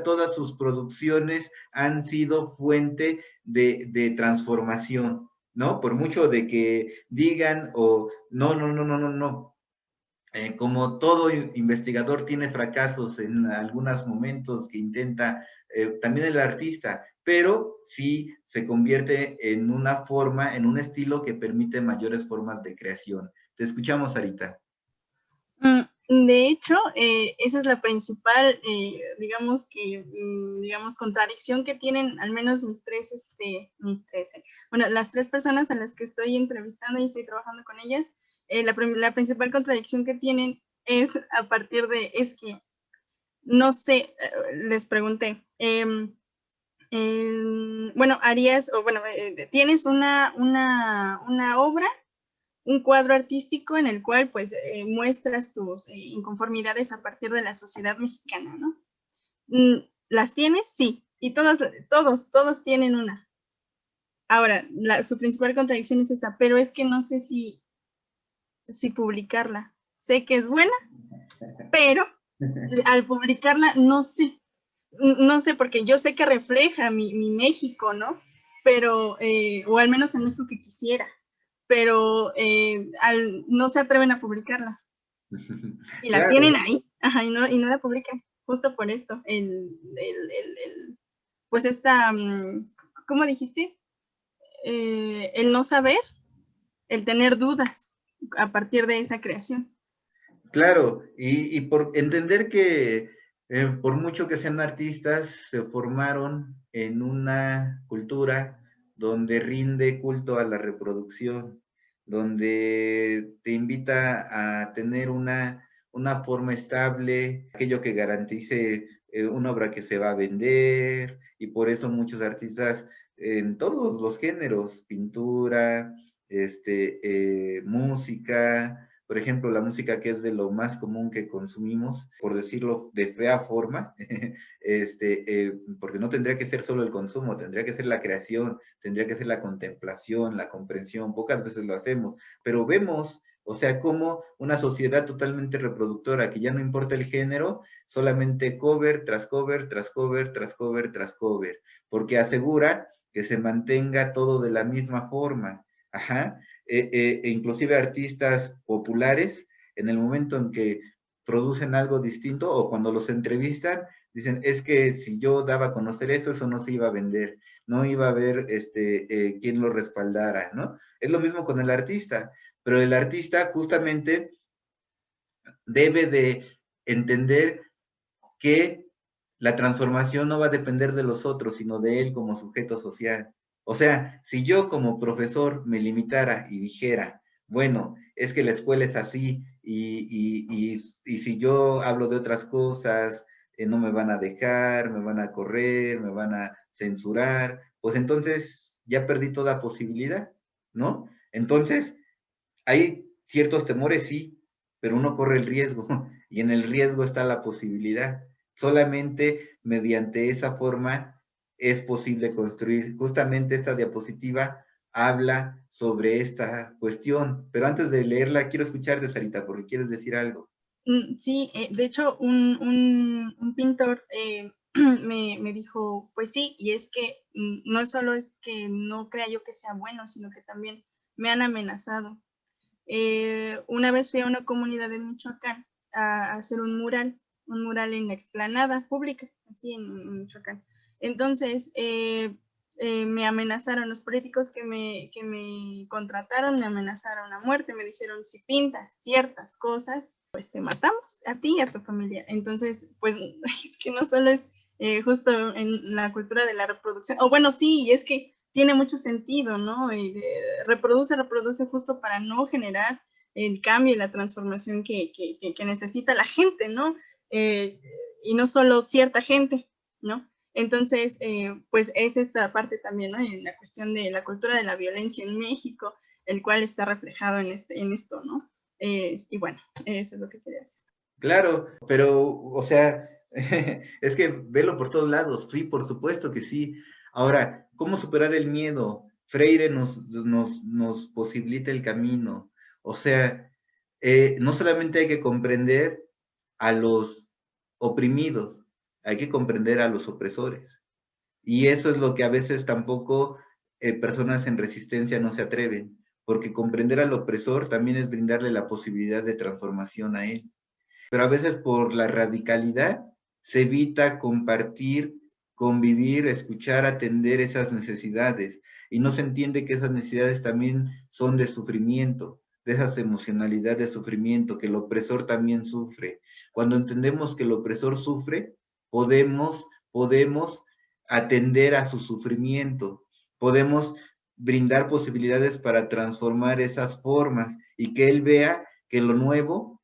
todas sus producciones han sido fuente de transformación, ¿no? Por mucho de que digan o no. Como todo investigador tiene fracasos en algunos momentos que intenta, también el artista, pero sí se convierte en una forma, en un estilo que permite mayores formas de creación. Te escuchamos, Sarita. De hecho, esa es la principal, digamos, contradicción que tienen al menos bueno, las 3 personas a las que estoy entrevistando y estoy trabajando con ellas, la principal contradicción que tienen es a partir de, es que, no sé, les pregunté, bueno, tienes una obra, un cuadro artístico en el cual pues muestras tus inconformidades a partir de la sociedad mexicana, ¿no? ¿Las tienes? Sí. Y todos tienen una. Ahora, su principal contradicción es esta, pero es que no sé si publicarla. Sé que es buena, pero al publicarla no sé. No sé, porque yo sé que refleja mi México, ¿no? Pero, o al menos el México que quisiera, pero no se atreven a publicarla. Y la Claro, tienen ahí, ajá, y no la publican, justo por esto. Pues esta, ¿cómo dijiste? El no saber, el tener dudas a partir de esa creación. claro, y por entender que por mucho que sean artistas, se formaron en una cultura donde rinde culto a la reproducción, donde te invita a tener una forma estable, aquello que garantice una obra que se va a vender, y por eso muchos artistas en todos los géneros, pintura, música, por ejemplo, la música que es de lo más común que consumimos, por decirlo de fea forma, porque no tendría que ser solo el consumo, tendría que ser la creación, tendría que ser la contemplación, la comprensión, pocas veces lo hacemos, pero vemos, o sea, como una sociedad totalmente reproductora, que ya no importa el género, solamente cover tras cover, tras cover, tras cover, tras cover, porque asegura que se mantenga todo de la misma forma. Ajá. Inclusive artistas populares, en el momento en que producen algo distinto o cuando los entrevistan, dicen, es que si yo daba a conocer eso, eso no se iba a vender, no iba a haber quien lo respaldara, ¿no? Es lo mismo con el artista, pero el artista justamente debe de entender que la transformación no va a depender de los otros, sino de él como sujeto social. O sea, si yo como profesor me limitara y dijera, bueno, es que la escuela es así y si yo hablo de otras cosas, no me van a dejar, me van a correr, me van a censurar, pues entonces ya perdí toda posibilidad, ¿no? Entonces, hay ciertos temores, sí, pero uno corre el riesgo y en el riesgo está la posibilidad. Solamente mediante esa forma es posible construir. Justamente esta diapositiva habla sobre esta cuestión, pero antes de leerla quiero escucharte, Sarita, porque quieres decir algo. Sí, de hecho, un pintor me dijo, pues sí, y es que no solo es que no crea yo que sea bueno, sino que también me han amenazado. Una vez fui a una comunidad de Michoacán a hacer un mural en la explanada pública, así en Michoacán. Entonces, me amenazaron los políticos que me contrataron, me amenazaron a muerte, me dijeron, si pintas ciertas cosas, pues te matamos, a ti y a tu familia. Entonces, pues es que no solo es justo en la cultura de la reproducción, o bueno, sí, es que tiene mucho sentido, ¿no? Reproduce justo para no generar el cambio y la transformación que necesita la gente, ¿no? Y no solo cierta gente, ¿no? Entonces, pues es esta parte también, ¿no? En la cuestión de la cultura de la violencia en México, el cual está reflejado en esto, ¿no? Y bueno, eso es lo que quería decir. Claro, pero, o sea, es que velo por todos lados, sí, por supuesto que sí. Ahora, ¿cómo superar el miedo? Freire nos posibilita el camino. O sea, no solamente hay que comprender a los oprimidos, hay que comprender a los opresores. Y eso es lo que a veces tampoco personas en resistencia no se atreven, porque comprender al opresor también es brindarle la posibilidad de transformación a él. Pero a veces por la radicalidad se evita compartir, convivir, escuchar, atender esas necesidades. Y no se entiende que esas necesidades también son de sufrimiento. de esas emocionalidades de sufrimiento, que el opresor también sufre. Cuando entendemos que el opresor sufre, podemos atender a su sufrimiento, podemos brindar posibilidades para transformar esas formas y que él vea que lo nuevo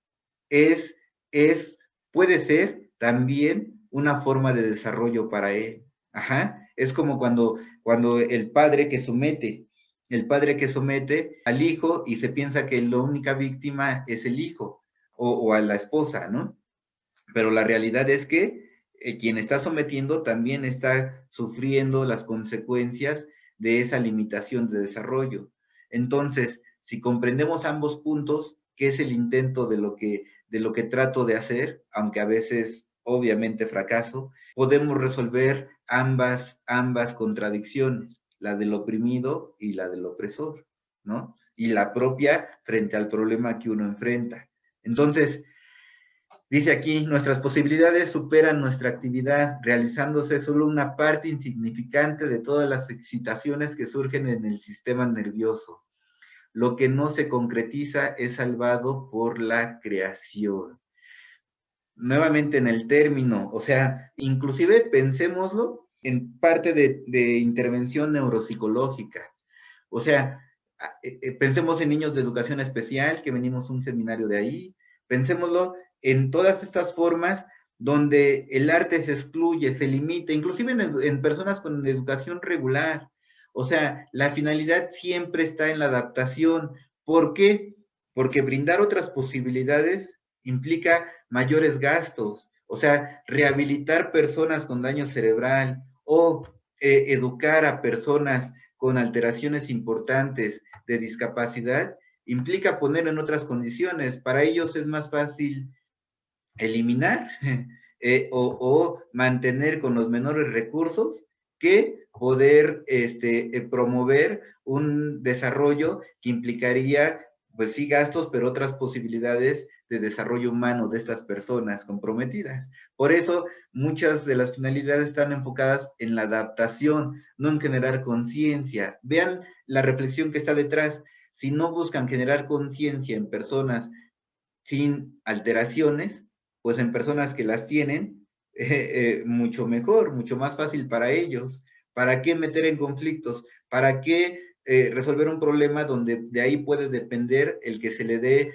puede ser también una forma de desarrollo para él. Ajá. Es como cuando el padre que somete al hijo y se piensa que la única víctima es el hijo o a la esposa, ¿no? Pero la realidad es que quien está sometiendo también está sufriendo las consecuencias de esa limitación de desarrollo. Entonces, si comprendemos ambos puntos, que es el intento de lo que trato de hacer, aunque a veces obviamente fracaso, podemos resolver ambas contradicciones, la del oprimido y la del opresor, ¿no? Y la propia frente al problema que uno enfrenta. Entonces, dice aquí, nuestras posibilidades superan nuestra actividad, realizándose solo una parte insignificante de todas las excitaciones que surgen en el sistema nervioso. Lo que no se concretiza es salvado por la creación. Nuevamente en el término, o sea, inclusive pensémoslo en parte de intervención neuropsicológica. O sea, pensemos en niños de educación especial, que venimos un seminario de ahí, pensémoslo en todas estas formas donde el arte se excluye, se limita, inclusive en personas con educación regular. O sea, la finalidad siempre está en la adaptación. ¿Por qué? Porque brindar otras posibilidades implica mayores gastos. O sea, rehabilitar personas con daño cerebral o educar a personas con alteraciones importantes de discapacidad implica poner en otras condiciones. Para ellos es más fácil eliminar o mantener con los menores recursos que poder promover un desarrollo que implicaría, pues sí, gastos, pero otras posibilidades de desarrollo humano de estas personas comprometidas. Por eso, muchas de las finalidades están enfocadas en la adaptación, no en generar conciencia. Vean la reflexión que está detrás. Si no buscan generar conciencia en personas sin alteraciones, pues en personas que las tienen, mucho mejor, mucho más fácil para ellos. ¿Para qué meter en conflictos? ¿Para qué resolver un problema donde de ahí puede depender el que se le dé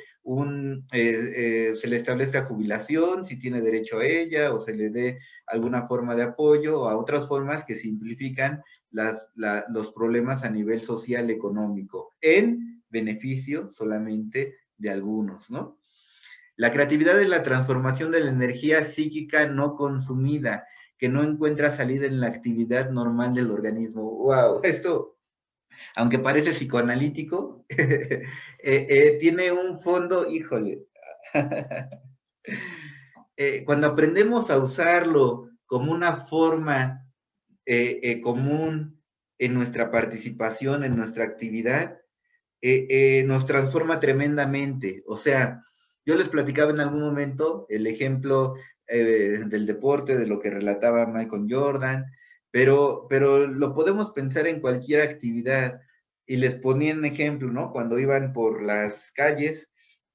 se le establezca jubilación, si tiene derecho a ella, o se le dé alguna forma de apoyo, o a otras formas que simplifican los problemas a nivel social, económico, en beneficio solamente de algunos, ¿no? La creatividad es la transformación de la energía psíquica no consumida, que no encuentra salida en la actividad normal del organismo. ¡Wow! Esto, aunque parece psicoanalítico, tiene un fondo, híjole. Cuando aprendemos a usarlo como una forma común en nuestra participación, en nuestra actividad, nos transforma tremendamente. O sea, yo les platicaba en algún momento el ejemplo del deporte, de lo que relataba Michael Jordan, pero lo podemos pensar en cualquier actividad. Y les ponía un ejemplo, ¿no? Cuando iban por las calles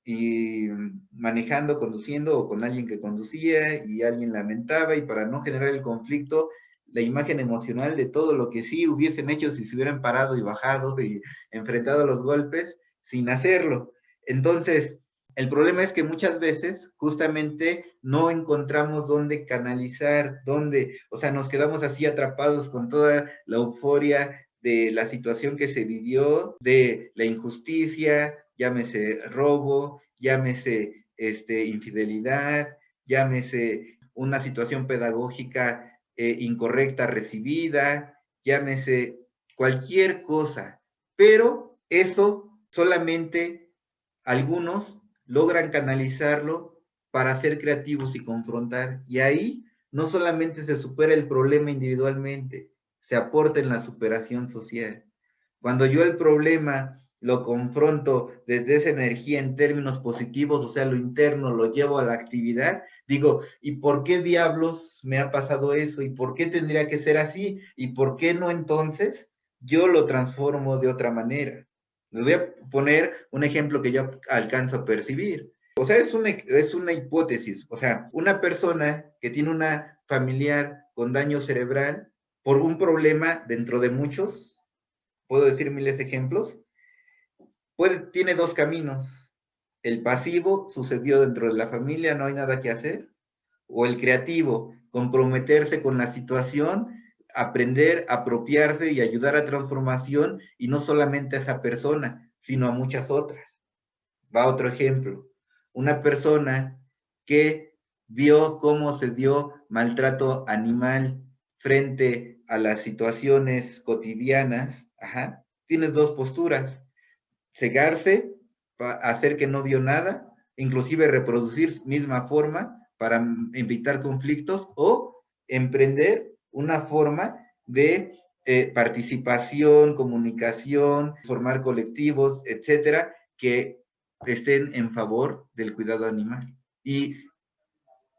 y manejando, conduciendo o con alguien que conducía y alguien lamentaba, y para no generar el conflicto, la imagen emocional de todo lo que sí hubiesen hecho si se hubieran parado y bajado y enfrentado los golpes sin hacerlo. Entonces, el problema es que muchas veces justamente no encontramos dónde canalizar, o sea, nos quedamos así atrapados con toda la euforia de la situación que se vivió, de la injusticia, llámese robo, llámese infidelidad, llámese una situación pedagógica incorrecta recibida, llámese cualquier cosa, pero eso solamente algunos logran canalizarlo para ser creativos y confrontar, y ahí no solamente se supera el problema individualmente, se aporta en la superación social. Cuando yo el problema lo confronto desde esa energía en términos positivos, o sea, lo interno lo llevo a la actividad, digo, ¿y por qué diablos me ha pasado eso? ¿Y por qué tendría que ser así? ¿Y por qué no entonces yo lo transformo de otra manera? Les voy a poner un ejemplo que yo alcanzo a percibir. O sea, es una hipótesis. O sea, una persona que tiene una familiar con daño cerebral por un problema dentro de muchos, puedo decir miles de ejemplos, tiene dos caminos. El pasivo sucedió dentro de la familia, no hay nada que hacer. O el creativo, comprometerse con la situación, aprender, apropiarse y ayudar a transformación, y no solamente a esa persona, sino a muchas otras. Va otro ejemplo. Una persona que vio cómo se dio maltrato animal frente a las situaciones cotidianas, tienes dos posturas: cegarse, hacer que no vio nada, inclusive reproducir misma forma para evitar conflictos, o emprender una forma de participación, comunicación, formar colectivos, etcétera, que estén en favor del cuidado animal. Y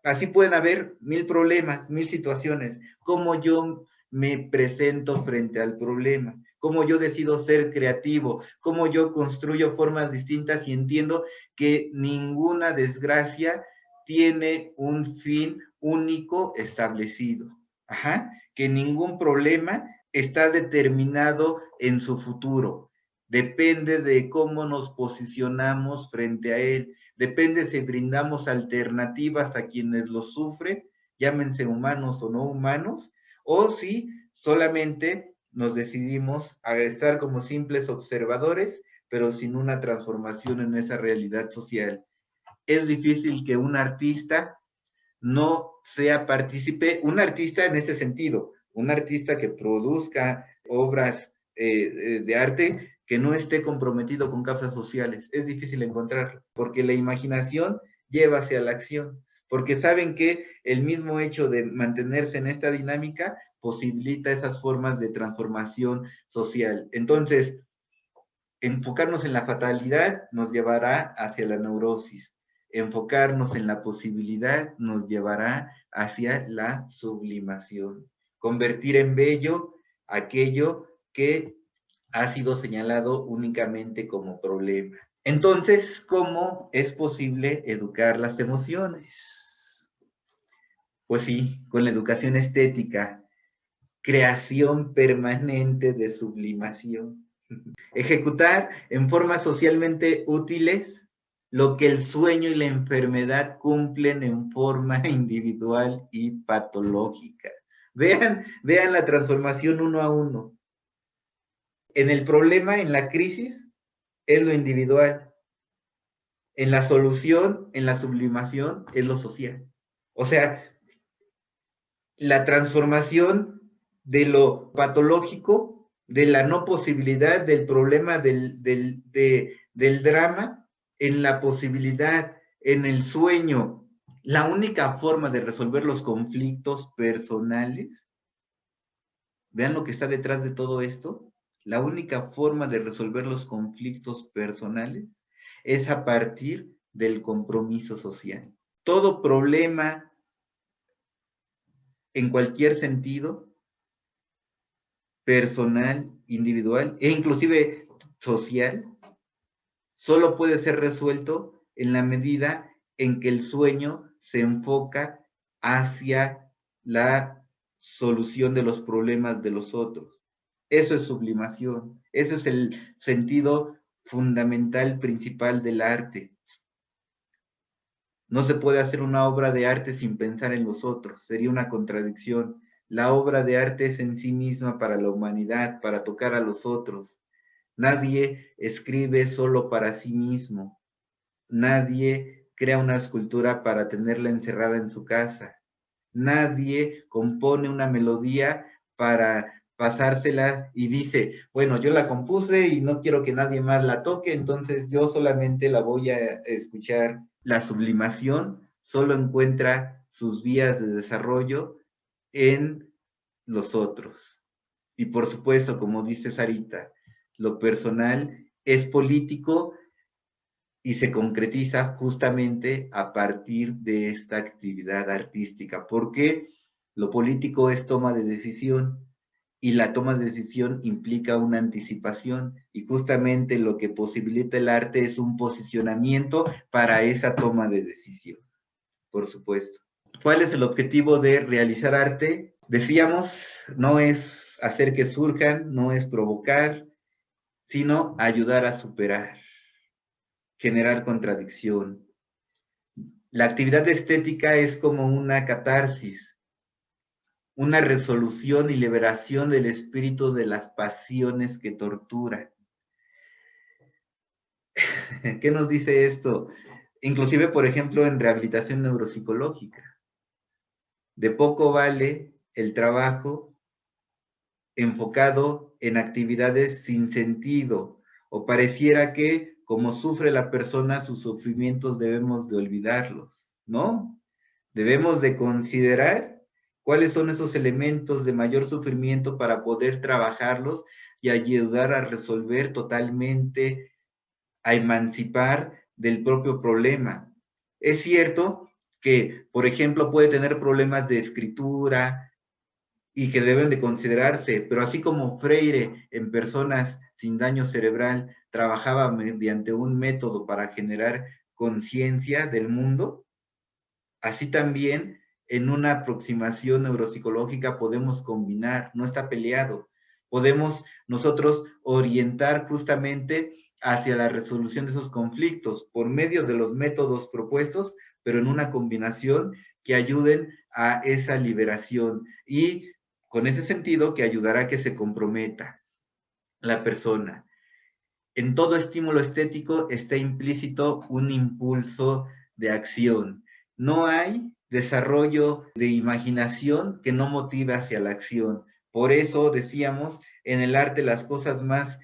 así pueden haber 1000 problemas, 1000 situaciones. Cómo yo me presento frente al problema, cómo yo decido ser creativo, cómo yo construyo formas distintas y entiendo que ninguna desgracia tiene un fin único establecido. Que ningún problema está determinado en su futuro. Depende de cómo nos posicionamos frente a él. Depende si brindamos alternativas a quienes lo sufren, llámense humanos o no humanos, o si solamente nos decidimos a estar como simples observadores, pero sin una transformación en esa realidad social. Es difícil que un artista no sea partícipe, un artista en ese sentido, un artista que produzca obras de arte que no esté comprometido con causas sociales. Es difícil encontrarlo, porque la imaginación lleva hacia la acción, porque saben que el mismo hecho de mantenerse en esta dinámica posibilita esas formas de transformación social. Entonces, enfocarnos en la fatalidad nos llevará hacia la neurosis. Enfocarnos en la posibilidad nos llevará hacia la sublimación. Convertir en bello aquello que ha sido señalado únicamente como problema. Entonces, ¿cómo es posible educar las emociones? Pues sí, con la educación estética, creación permanente de sublimación. Ejecutar en formas socialmente útiles lo que el sueño y la enfermedad cumplen en forma individual y patológica. Vean la transformación uno a uno. En el problema, en la crisis, es lo individual. En la solución, en la sublimación, es lo social. O sea, la transformación de lo patológico, de la no posibilidad, del problema, del drama, en la posibilidad, en el sueño. La única forma de resolver los conflictos personales, vean lo que está detrás de todo esto, la única forma de resolver los conflictos personales es a partir del compromiso social. Todo problema en cualquier sentido, personal, individual e inclusive social, solo puede ser resuelto en la medida en que el sueño se enfoca hacia la solución de los problemas de los otros. Eso es sublimación. Ese es el sentido fundamental, principal del arte. No se puede hacer una obra de arte sin pensar en los otros. Sería una contradicción. La obra de arte es en sí misma para la humanidad, para tocar a los otros. Nadie escribe solo para sí mismo. Nadie crea una escultura para tenerla encerrada en su casa. Nadie compone una melodía para pasársela y dice, bueno, yo la compuse y no quiero que nadie más la toque, entonces yo solamente la voy a escuchar. La sublimación solo encuentra sus vías de desarrollo en los otros. Y por supuesto, como dice Sarita, lo personal es político y se concretiza justamente a partir de esta actividad artística, porque lo político es toma de decisión y la toma de decisión implica una anticipación, y justamente lo que posibilita el arte es un posicionamiento para esa toma de decisión, por supuesto. ¿Cuál es el objetivo de realizar arte? Decíamos, no es hacer que surjan, no es provocar, sino ayudar a superar, generar contradicción. La actividad estética es como una catarsis, una resolución y liberación del espíritu de las pasiones que torturan. ¿Qué nos dice esto? Inclusive, por ejemplo, en rehabilitación neuropsicológica. De poco vale el trabajo enfocado en actividades sin sentido, o pareciera que, como sufre la persona, sus sufrimientos debemos de olvidarlos, ¿no? Debemos de considerar cuáles son esos elementos de mayor sufrimiento para poder trabajarlos y ayudar a resolver totalmente, a emancipar del propio problema. Es cierto que, por ejemplo, puede tener problemas de escritura y que deben de considerarse, pero así como Freire en personas sin daño cerebral trabajaba mediante un método para generar conciencia del mundo, así también en una aproximación neuropsicológica podemos combinar, no está peleado. Podemos nosotros orientar justamente hacia la resolución de esos conflictos por medio de los métodos propuestos, pero en una combinación que ayuden a esa liberación y con ese sentido que ayudará a que se comprometa la persona. En todo estímulo estético está implícito un impulso de acción. No hay desarrollo de imaginación que no motive hacia la acción. Por eso decíamos, en el arte las cosas más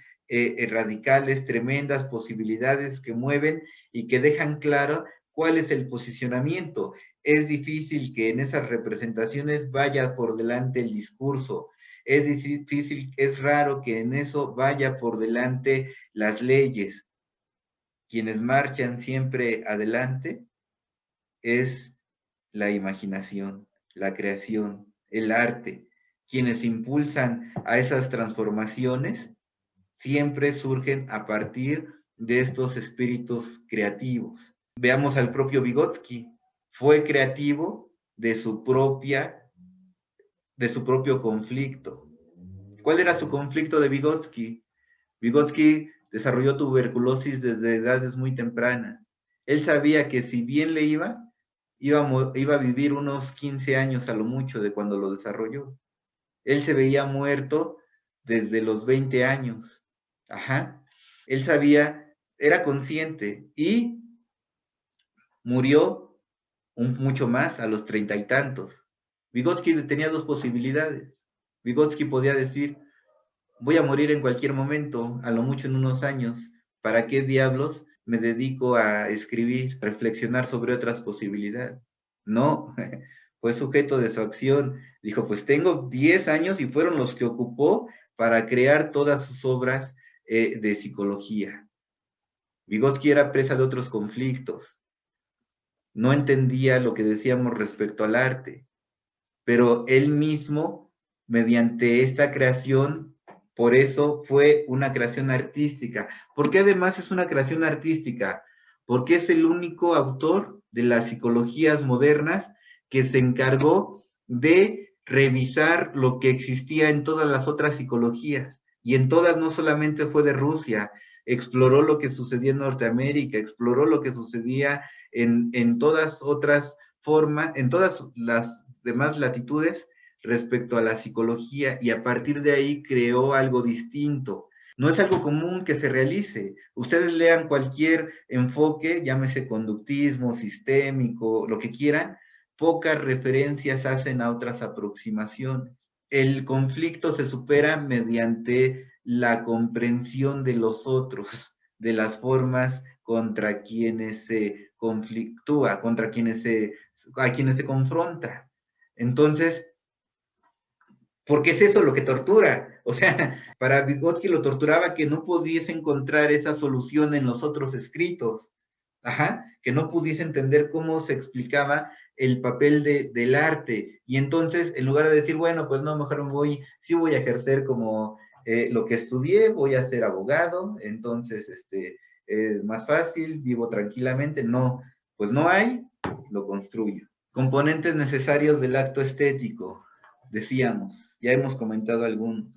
radicales, tremendas posibilidades que mueven y que dejan claro cuál es el posicionamiento. Es difícil que en esas representaciones vaya por delante el discurso. Es difícil, es raro que en eso vaya por delante las leyes. Quienes marchan siempre adelante es la imaginación, la creación, el arte. Quienes impulsan a esas transformaciones siempre surgen a partir de estos espíritus creativos. Veamos al propio Vygotsky. Fue creativo de su propio conflicto. ¿Cuál era su conflicto de Vygotsky? Vygotsky desarrolló tuberculosis desde edades muy tempranas. Él sabía que si bien le iba a vivir unos 15 años a lo mucho de cuando lo desarrolló. Él se veía muerto desde los 20 años. Ajá. Él sabía, era consciente y murió mucho más a los 30 y tantos. Vygotsky tenía dos posibilidades. Vygotsky podía decir, voy a morir en cualquier momento, a lo mucho en unos años. ¿Para qué diablos me dedico a escribir, reflexionar sobre otras posibilidades? No, fue sujeto de su acción. Dijo, pues tengo 10 años y fueron los que ocupó para crear todas sus obras de psicología. Vygotsky era presa de otros conflictos. No entendía lo que decíamos respecto al arte, pero él mismo, mediante esta creación, por eso fue una creación artística. ¿Por qué además es una creación artística? Porque es el único autor de las psicologías modernas que se encargó de revisar lo que existía en todas las otras psicologías. Y en todas no solamente fue de Rusia, exploró lo que sucedía en Norteamérica, exploró lo que sucedía en todas otras formas, en todas las demás latitudes respecto a la psicología, y a partir de ahí creó algo distinto. No es algo común que se realice. Ustedes lean cualquier enfoque, llámese conductismo, sistémico, lo que quieran, pocas referencias hacen a otras aproximaciones. El conflicto se supera mediante la comprensión de los otros, de las formas contra quienes se conflictúa, a quienes se confronta. Entonces, porque es eso lo que tortura. O sea, para Vygotsky lo torturaba que no pudiese encontrar esa solución en los otros escritos. que no pudiese entender cómo se explicaba el papel del arte. Y entonces, en lugar de decir, bueno, pues no, mejor sí voy a ejercer como lo que estudié, voy a ser abogado, entonces es más fácil, vivo tranquilamente. No, pues no hay, lo construyo. Componentes necesarios del acto estético, decíamos, ya hemos comentado algunos.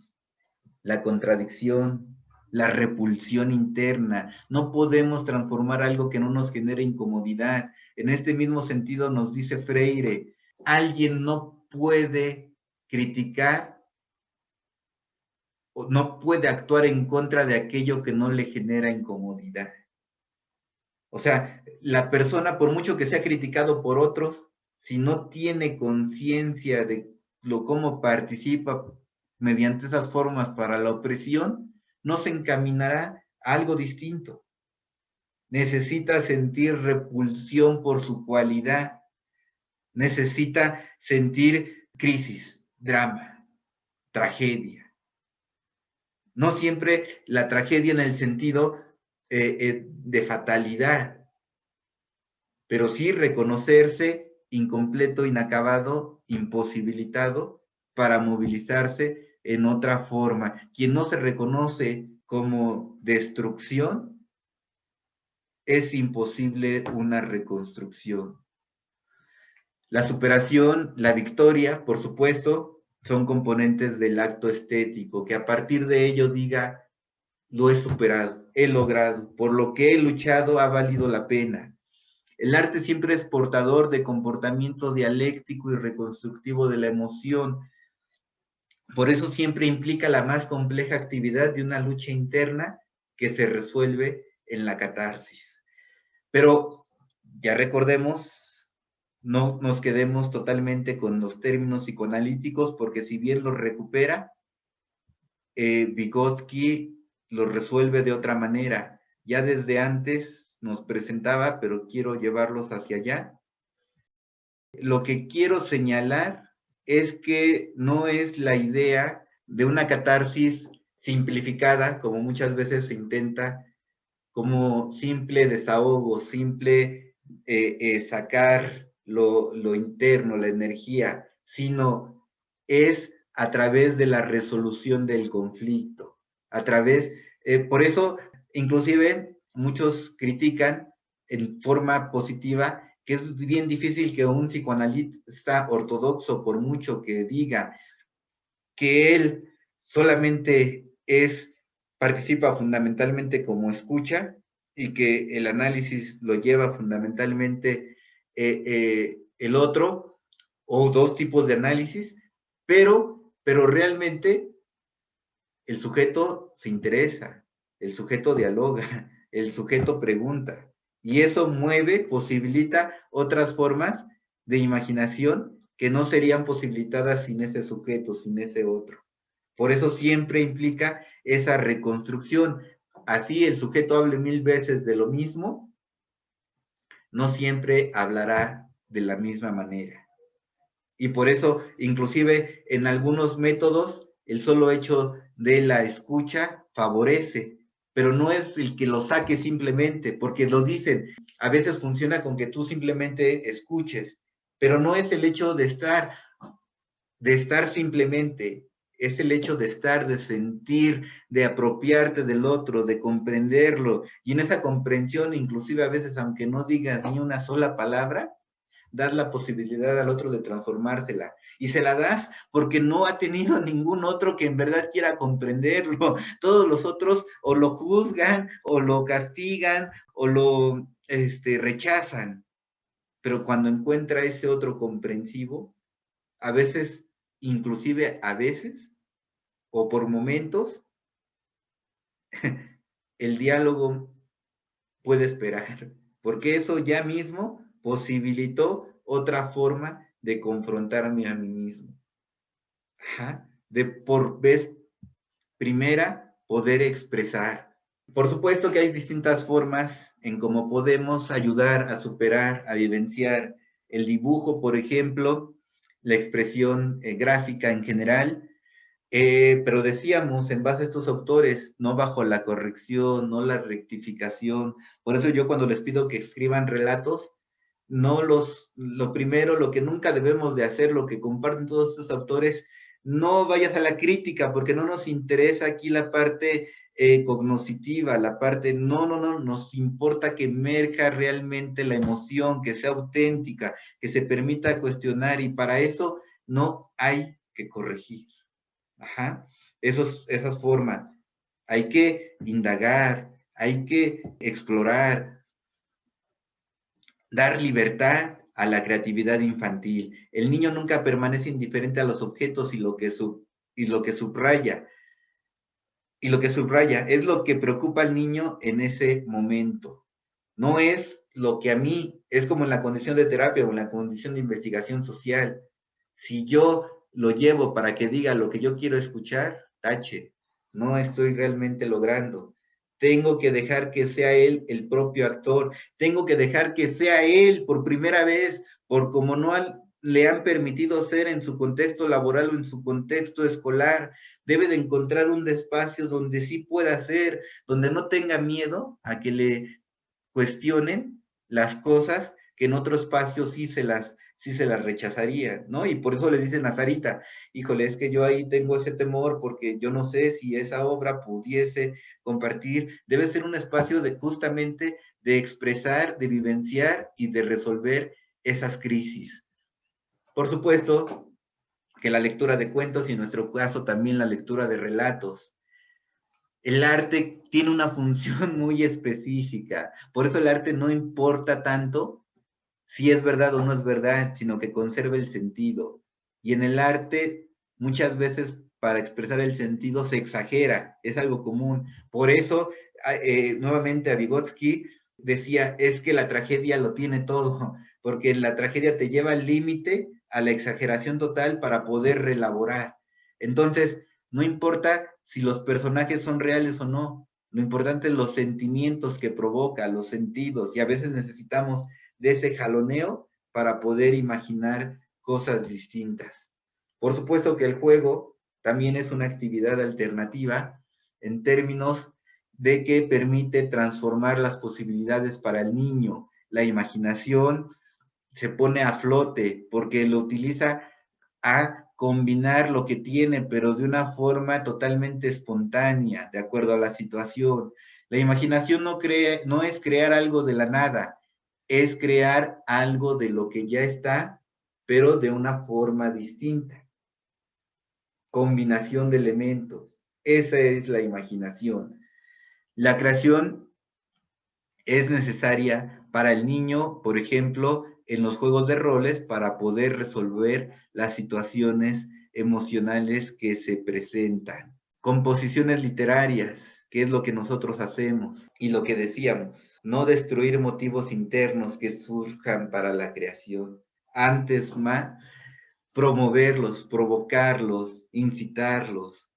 La contradicción, la repulsión interna. No podemos transformar algo que no nos genere incomodidad. En este mismo sentido nos dice Freire, alguien no puede criticar o no puede actuar en contra de aquello que no le genera incomodidad. O sea, la persona, por mucho que sea criticado por otros, si no tiene conciencia de cómo participa mediante esas formas para la opresión, no se encaminará a algo distinto. Necesita sentir repulsión por su cualidad. Necesita sentir crisis, drama, tragedia. No siempre la tragedia en el sentido de fatalidad, pero sí reconocerse incompleto, inacabado, imposibilitado para movilizarse en otra forma. Quien no se reconoce como destrucción, es imposible una reconstrucción. La superación, la victoria, por supuesto, son componentes del acto estético, que a partir de ello diga, lo he superado, he logrado, por lo que he luchado ha valido la pena. El arte siempre es portador de comportamiento dialéctico y reconstructivo de la emoción. Por eso siempre implica la más compleja actividad de una lucha interna que se resuelve en la catarsis. Pero ya recordemos, no nos quedemos totalmente con los términos psicoanalíticos, porque si bien los recupera, Vygotsky los resuelve de otra manera. Ya desde antes nos presentaba, pero quiero llevarlos hacia allá. Lo que quiero señalar es que no es la idea de una catarsis simplificada, como muchas veces se intenta, como simple desahogo, simple sacar lo interno, la energía, sino es a través de la resolución del conflicto, a través, por eso inclusive muchos critican en forma positiva que es bien difícil que un psicoanalista ortodoxo, por mucho que diga que él solamente participa fundamentalmente como escucha y que el análisis lo lleva fundamentalmente el otro, o dos tipos de análisis, pero realmente el sujeto se interesa, el sujeto dialoga, el sujeto pregunta, y eso mueve, posibilita otras formas de imaginación que no serían posibilitadas sin ese sujeto, sin ese otro. Por eso siempre implica esa reconstrucción. Así el sujeto hable 1000 veces de lo mismo, no siempre hablará de la misma manera. Y por eso, inclusive en algunos métodos, el solo hecho de la escucha favorece, pero no es el que lo saque simplemente, porque lo dicen, a veces funciona con que tú simplemente escuches, pero no es el hecho de estar simplemente, es el hecho de estar, de sentir, de apropiarte del otro, de comprenderlo, y en esa comprensión, inclusive a veces, aunque no digas ni una sola palabra, das la posibilidad al otro de transformársela. Y se la das porque no ha tenido ningún otro que en verdad quiera comprenderlo. Todos los otros o lo juzgan, o lo castigan, o lo rechazan. Pero cuando encuentra ese otro comprensivo, a veces, inclusive a veces, o por momentos, el diálogo puede esperar. Porque eso ya mismo posibilitó otra forma de confrontarme a mí mismo. De por vez primera poder expresar. Por supuesto que hay distintas formas en cómo podemos ayudar a superar, a vivenciar el dibujo, por ejemplo, la expresión gráfica en general, Pero decíamos, en base a estos autores, no bajo la corrección, no la rectificación. Por eso yo cuando les pido que escriban relatos, no lo primero, lo que nunca debemos de hacer, lo que comparten todos estos autores, no vayas a la crítica, porque no nos interesa aquí la parte cognoscitiva, la parte, no, nos importa que emerja realmente la emoción, que sea auténtica, que se permita cuestionar, y para eso no hay que corregir. Ajá, esas formas. Hay que indagar, hay que explorar, dar libertad a la creatividad infantil. El niño nunca permanece indiferente a los objetos y lo que subraya. Y lo que subraya es lo que preocupa al niño en ese momento. No es lo que a mí, es como en la condición de terapia o en la condición de investigación social. Si yo lo llevo para que diga lo que yo quiero escuchar, tache, no estoy realmente logrando. Tengo que dejar que sea él el propio actor. Tengo que dejar que sea él por primera vez, por como no le han permitido ser en su contexto laboral o en su contexto escolar. Debe de encontrar un espacio donde sí pueda ser, donde no tenga miedo a que le cuestionen las cosas que en otro espacio sí se las rechazaría, ¿no? Y por eso le dicen a Sarita, híjole, es que yo ahí tengo ese temor porque yo no sé si esa obra pudiese compartir, debe ser un espacio de justamente de expresar, de vivenciar y de resolver esas crisis. Por supuesto que la lectura de cuentos y en nuestro caso también la lectura de relatos. El arte tiene una función muy específica, por eso el arte no importa tanto si es verdad o no es verdad, sino que conserve el sentido. Y en el arte, muchas veces para expresar el sentido se exagera, es algo común. Por eso, nuevamente a Vygotsky decía, es que la tragedia lo tiene todo, porque la tragedia te lleva al límite, a la exageración total para poder reelaborar. Entonces, no importa si los personajes son reales o no, lo importante es los sentimientos que provoca, los sentidos, y a veces necesitamos de ese jaloneo para poder imaginar cosas distintas. Por supuesto que el juego también es una actividad alternativa en términos de que permite transformar las posibilidades para el niño. La imaginación se pone a flote porque lo utiliza a combinar lo que tiene, pero de una forma totalmente espontánea, de acuerdo a la situación. La imaginación no es crear algo de la nada, es crear algo de lo que ya está, pero de una forma distinta. Combinación de elementos. Esa es la imaginación. La creación es necesaria para el niño, por ejemplo, en los juegos de roles, para poder resolver las situaciones emocionales que se presentan. Composiciones literarias, que es lo que nosotros hacemos y lo que decíamos, no destruir motivos internos que surjan para la creación, antes más promoverlos, provocarlos, incitarlos.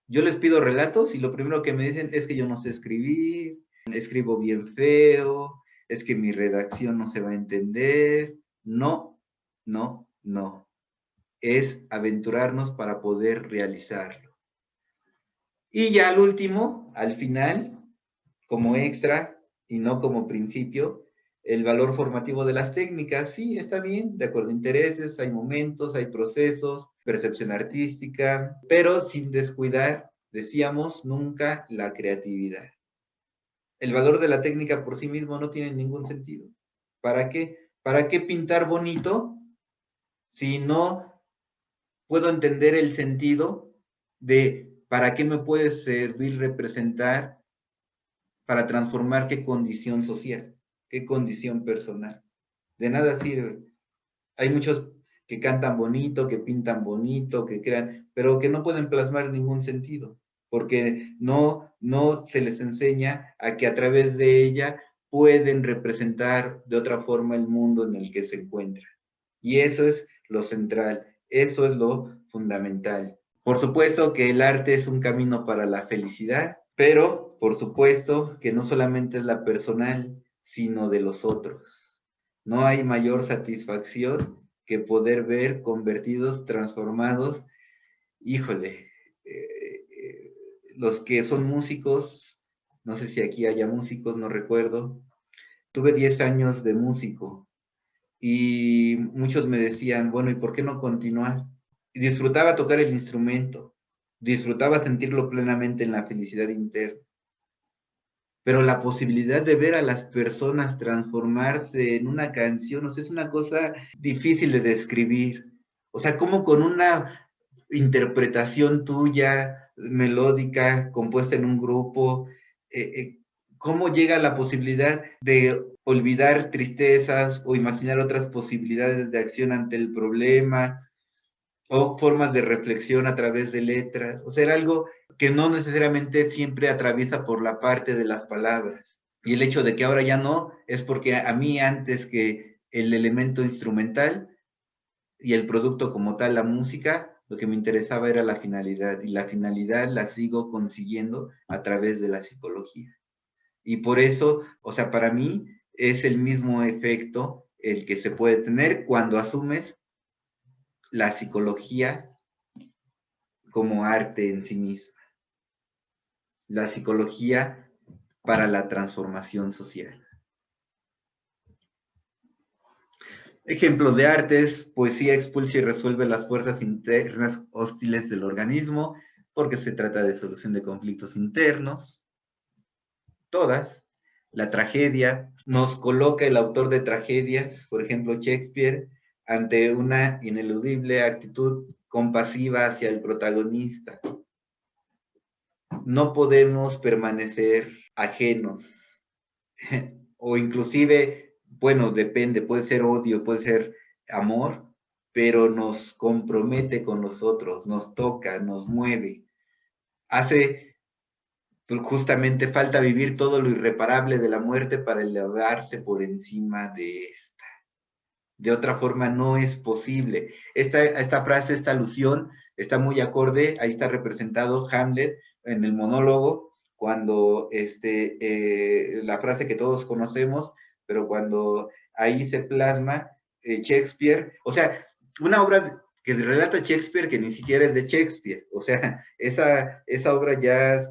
Yo les pido relatos y lo primero que me dicen es que yo no sé escribir, escribo bien feo, es que mi redacción no se va a entender. No, no, no. Es aventurarnos para poder realizarlo. Y ya al último, al final, como extra y no como principio, el valor formativo de las técnicas. Sí, está bien, de acuerdo a intereses, hay momentos, hay procesos, percepción artística, pero sin descuidar, decíamos, nunca la creatividad. El valor de la técnica por sí mismo no tiene ningún sentido. ¿Para qué? ¿Para qué pintar bonito si no puedo entender el sentido de para qué me puede servir representar para transformar qué condición social, qué condición personal? De nada sirve. Hay muchos que cantan bonito, que pintan bonito, que crean, pero que no pueden plasmar ningún sentido, porque no se les enseña a que a través de ella pueden representar de otra forma el mundo en el que se encuentran. Y eso es lo central, eso es lo fundamental. Por supuesto que el arte es un camino para la felicidad, pero por supuesto que no solamente es la personal, sino de los otros. No hay mayor satisfacción que poder ver convertidos, transformados híjole, los que son músicos, no sé si aquí haya músicos, no recuerdo, tuve 10 años de músico y muchos me decían, bueno, ¿y por qué no continuar? Y disfrutaba tocar el instrumento, disfrutaba sentirlo plenamente en la felicidad interna, pero la posibilidad de ver a las personas transformarse en una canción, o sea, es una cosa difícil de describir. O sea, como con una interpretación tuya, melódica, compuesta en un grupo, cómo llega la posibilidad de olvidar tristezas o imaginar otras posibilidades de acción ante el problema, o formas de reflexión a través de letras. O sea, era algo que no necesariamente siempre atraviesa por la parte de las palabras. Y el hecho de que ahora ya no es porque a mí antes que el elemento instrumental y el producto como tal, la música, lo que me interesaba era la finalidad, y la finalidad la sigo consiguiendo a través de la psicología. Y por eso, o sea, para mí es el mismo efecto el que se puede tener cuando asumes la psicología como arte en sí misma. La psicología para la transformación social. Ejemplos de artes: poesía expulsa y resuelve las fuerzas internas hostiles del organismo, porque se trata de solución de conflictos internos. Todas. La tragedia nos coloca el autor de tragedias, por ejemplo Shakespeare, ante una ineludible actitud compasiva hacia el protagonista. No podemos permanecer ajenos, o inclusive, bueno, depende, puede ser odio, puede ser amor, pero nos compromete con nosotros, nos toca, nos mueve. Hace justamente falta vivir todo lo irreparable de la muerte para elevarse por encima de esta. De otra forma no es posible. Esta frase, esta alusión, está muy acorde, ahí está representado Hamlet en el monólogo, cuando la frase que todos conocemos, pero cuando ahí se plasma Shakespeare, o sea, una obra que relata Shakespeare que ni siquiera es de Shakespeare, o sea, esa obra ya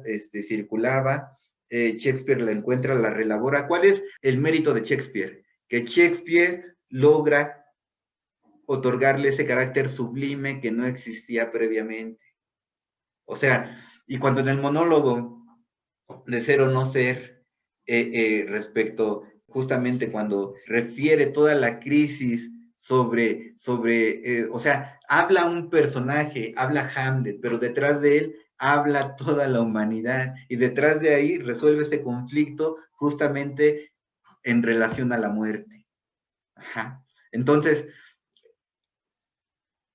circulaba, Shakespeare la encuentra, la relabora. ¿Cuál es el mérito de Shakespeare? Que Shakespeare logra otorgarle ese carácter sublime que no existía previamente. O sea, y cuando en el monólogo de Ser o No Ser, respecto justamente cuando refiere toda la crisis sobre o sea, habla un personaje, habla Hamlet, pero detrás de él habla toda la humanidad, y detrás de ahí resuelve ese conflicto justamente en relación a la muerte. Ajá. Entonces,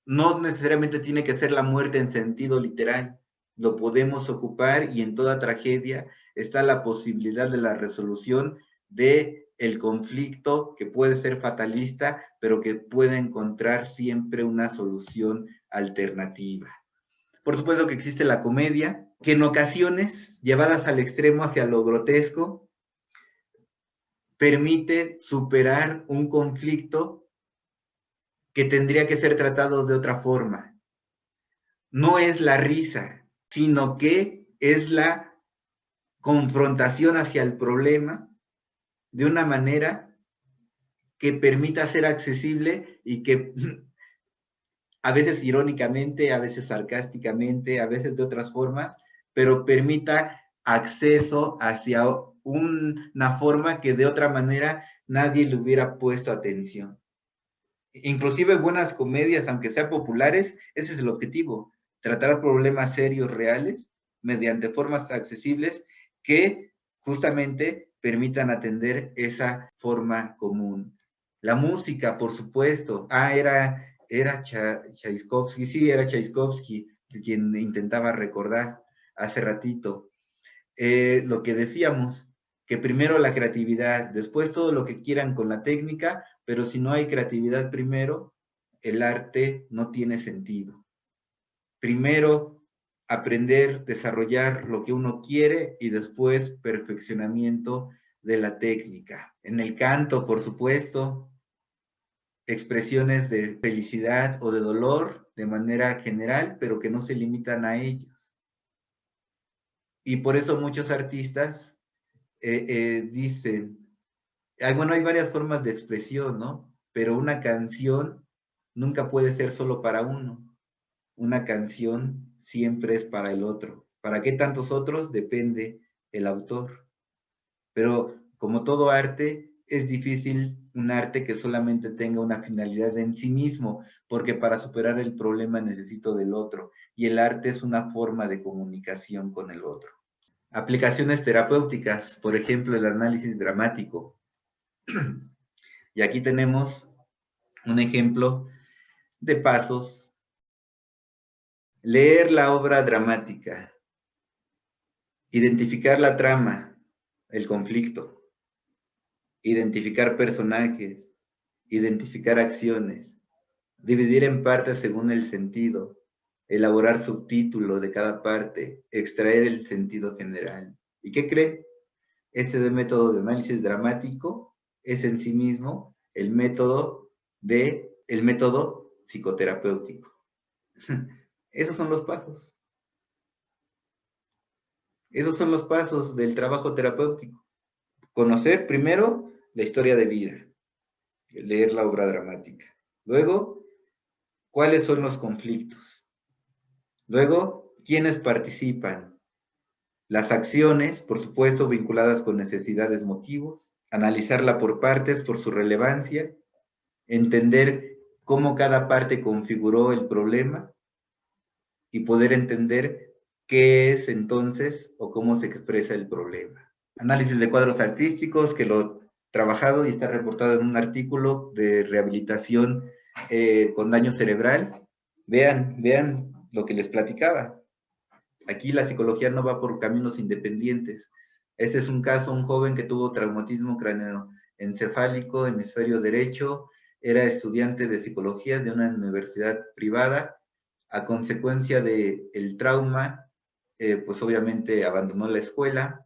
no necesariamente tiene que ser la muerte en sentido literal, lo podemos ocupar, y en toda tragedia está la posibilidad de la resolución de el conflicto, que puede ser fatalista, pero que puede encontrar siempre una solución alternativa. Por supuesto que existe la comedia, que en ocasiones, llevadas al extremo hacia lo grotesco, permite superar un conflicto que tendría que ser tratado de otra forma. No es la risa, sino que es la confrontación hacia el problema de una manera que permita ser accesible, y que a veces irónicamente, a veces sarcásticamente, a veces de otras formas, pero permita acceso hacia una forma que de otra manera nadie le hubiera puesto atención. Inclusive buenas comedias, aunque sean populares, ese es el objetivo: tratar problemas serios, reales, mediante formas accesibles que justamente permitan atender esa forma común. La música, por supuesto. Era Tchaikovsky, sí, era Tchaikovsky quien intentaba recordar hace ratito. Lo que decíamos, que primero la creatividad, después todo lo que quieran con la técnica, pero si no hay creatividad primero, el arte no tiene sentido. Primero aprender, desarrollar lo que uno quiere, y después perfeccionamiento de la técnica. En el canto, por supuesto, expresiones de felicidad o de dolor de manera general, pero que no se limitan a ellos. Y por eso muchos artistas dicen, bueno, hay varias formas de expresión, ¿no? Pero una canción nunca puede ser solo para uno. Una canción siempre es para el otro. ¿Para qué tantos otros? Depende el autor. Pero como todo arte, es difícil un arte que solamente tenga una finalidad en sí mismo, porque para superar el problema necesito del otro. Y el arte es una forma de comunicación con el otro. Aplicaciones terapéuticas, por ejemplo, el análisis dramático. Y aquí tenemos un ejemplo de pasos. Leer la obra dramática. Identificar la trama, el conflicto. Identificar personajes. Identificar acciones. Dividir en partes según el sentido. Elaborar subtítulos de cada parte. Extraer el sentido general. ¿Y qué creen? Este método de análisis dramático es en sí mismo el método psicoterapéutico. Esos son los pasos. Esos son los pasos del trabajo terapéutico. Conocer primero la historia de vida, leer la obra dramática. Luego, ¿cuáles son los conflictos? Luego, ¿quiénes participan? Las acciones, por supuesto, vinculadas con necesidades, motivos. Analizarla por partes, por su relevancia. Entender cómo cada parte configuró el problema y poder entender qué es entonces o cómo se expresa el problema. Análisis de cuadros artísticos, que lo he trabajado y está reportado en un artículo de rehabilitación con daño cerebral. Vean lo que les platicaba. Aquí la psicología no va por caminos independientes. Ese es un caso, un joven que tuvo traumatismo cráneoencefálico, hemisferio derecho, era estudiante de psicología de una universidad privada. A consecuencia del trauma, pues obviamente abandonó la escuela,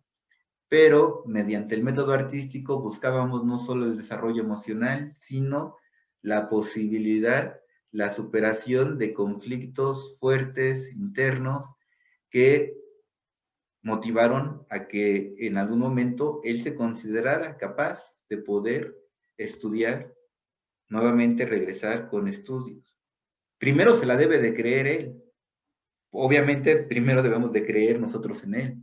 pero mediante el método artístico buscábamos no solo el desarrollo emocional, sino la posibilidad, la superación de conflictos fuertes, internos, que motivaron a que en algún momento él se considerara capaz de poder estudiar, nuevamente regresar con estudios. Primero se la debe de creer él. Obviamente, primero debemos de creer nosotros en él.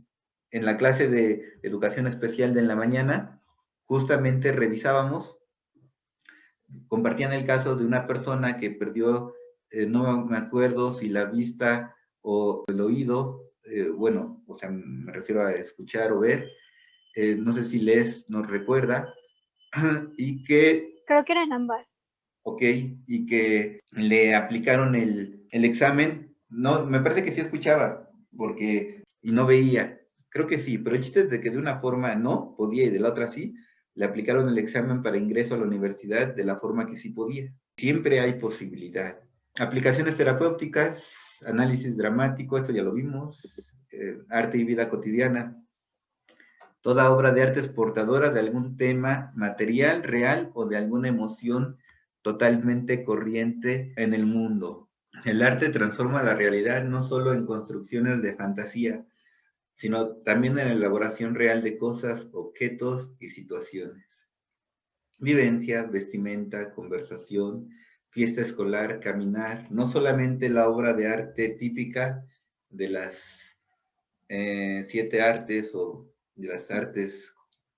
En la clase de educación especial de la mañana, justamente revisábamos, compartían el caso de una persona que perdió, no me acuerdo si la vista o el oído, bueno, o sea, me refiero a escuchar o ver, no sé si Les nos recuerda, y que... Creo que eran ambas. Ok, y que le aplicaron el examen, no, me parece que sí escuchaba, y no veía, creo que sí, pero el chiste es de que de una forma no podía y de la otra sí, le aplicaron el examen para ingreso a la universidad de la forma que sí podía. Siempre hay posibilidad. Aplicaciones terapéuticas, análisis dramático, esto ya lo vimos, arte y vida cotidiana. Toda obra de arte es portadora de algún tema material, real o de alguna emoción totalmente corriente en el mundo. El arte transforma la realidad no solo en construcciones de fantasía, sino también en la elaboración real de cosas, objetos y situaciones. Vivencia, vestimenta, conversación, fiesta escolar, caminar, no solamente la obra de arte típica de las 7 artes o de las artes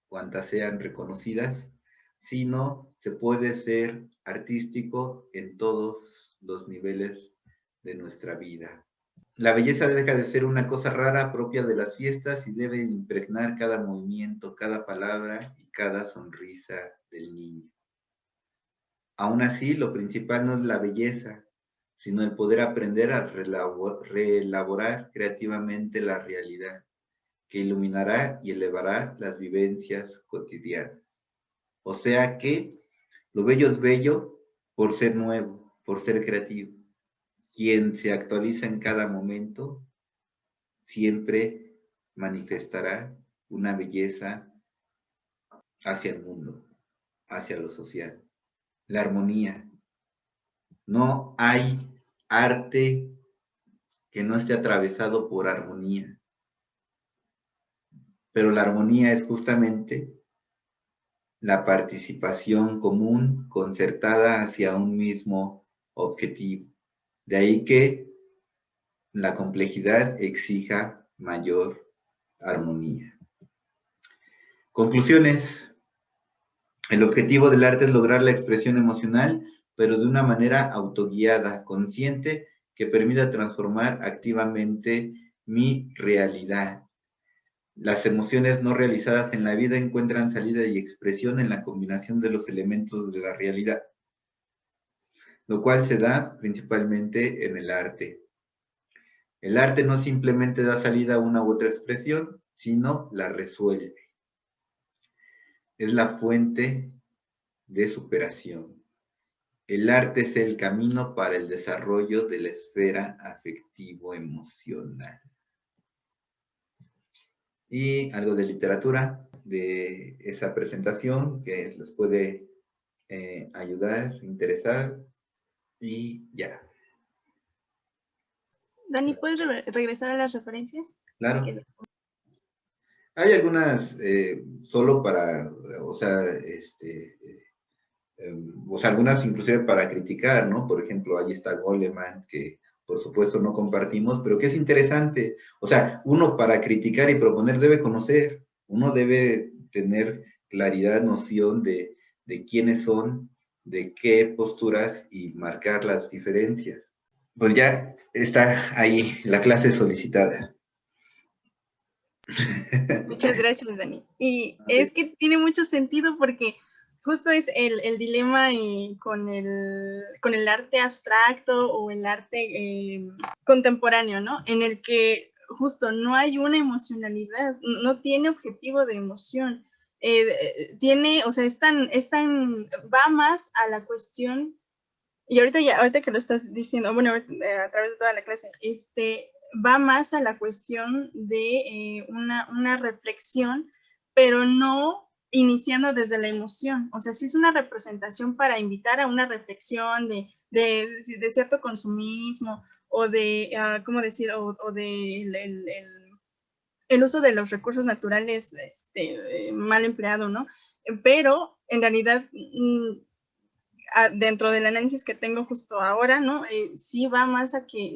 cuantas sean reconocidas, sino se puede ser artístico en todos los niveles de nuestra vida. La belleza deja de ser una cosa rara propia de las fiestas y debe impregnar cada movimiento, cada palabra y cada sonrisa del niño. Aún así, lo principal no es la belleza, sino el poder aprender a reelaborar creativamente la realidad, que iluminará y elevará las vivencias cotidianas. O sea que lo bello es bello por ser nuevo, por ser creativo. Quien se actualiza en cada momento siempre manifestará una belleza hacia el mundo, hacia lo social. La armonía, No hay arte que no esté atravesado por armonía. Pero la armonía es justamente la participación común, concertada hacia un mismo objetivo. De ahí que la complejidad exija mayor armonía. Conclusiones. El objetivo del arte es lograr la expresión emocional, pero de una manera autoguiada, consciente, que permita transformar activamente mi realidad. Las emociones no realizadas en la vida encuentran salida y expresión en la combinación de los elementos de la realidad, lo cual se da principalmente en el arte. El arte no simplemente da salida a una u otra expresión, sino la resuelve. Es la fuente de superación. El arte es el camino para el desarrollo de la esfera afectivo-emocional. Y algo de literatura de esa presentación que les puede ayudar, interesar, y ya. Dani, ¿puedes regresar a las referencias? Claro. Es que- Hay algunas solo para, o sea, algunas inclusive para criticar, ¿no? Por ejemplo, ahí está Goleman, que por supuesto no compartimos, pero que es interesante. O sea, uno para criticar y proponer debe conocer, uno debe tener claridad, noción de quiénes son, de qué posturas y marcar las diferencias. Pues ya está ahí la clase solicitada. Muchas gracias, Dani. Y es que tiene mucho sentido porque justo es el dilema con el arte abstracto o el arte contemporáneo, ¿no? En el que justo no hay una emocionalidad, no tiene objetivo de emoción. Tiene, o sea, va más a la cuestión, y ahorita que lo estás diciendo, bueno, a través de toda la clase, va más a la cuestión de una reflexión, pero no iniciando desde la emoción. O sea, sí es una representación para invitar a una reflexión de cierto consumismo o de, ¿cómo decir? O de el uso de los recursos naturales mal empleado, ¿no? Pero en realidad dentro del análisis que tengo justo ahora, ¿no? Sí va más a que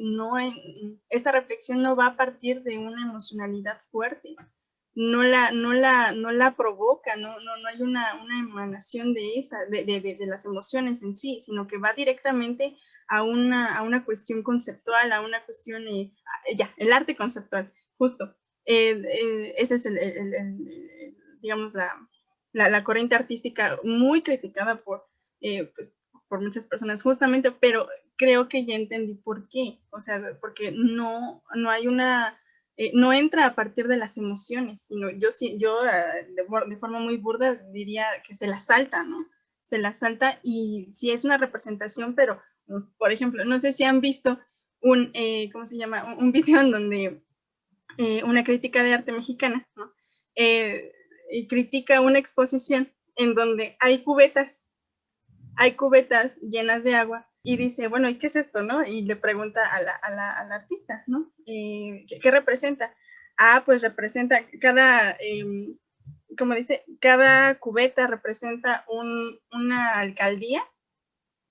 esta reflexión no va a partir de una emocionalidad fuerte, no la provoca, no hay una emanación de las emociones en sí, sino que va directamente a una cuestión conceptual, a una cuestión, el arte conceptual, justo. Ese es digamos, la corriente artística muy criticada pues, por muchas personas, justamente, pero creo que ya entendí por qué, o sea, porque no hay no entra a partir de las emociones, sino yo de forma muy burda diría que se la salta, ¿no? Se la salta y sí es una representación, pero, por ejemplo, no sé si han visto ¿cómo se llama? Un video en donde una crítica de arte mexicana, ¿no? Critica una exposición en donde hay cubetas llenas de agua y dice, bueno, ¿y qué es esto, no? Y le pregunta a la artista, ¿no? ¿Qué representa? Pues representa como dice, cada cubeta representa una alcaldía,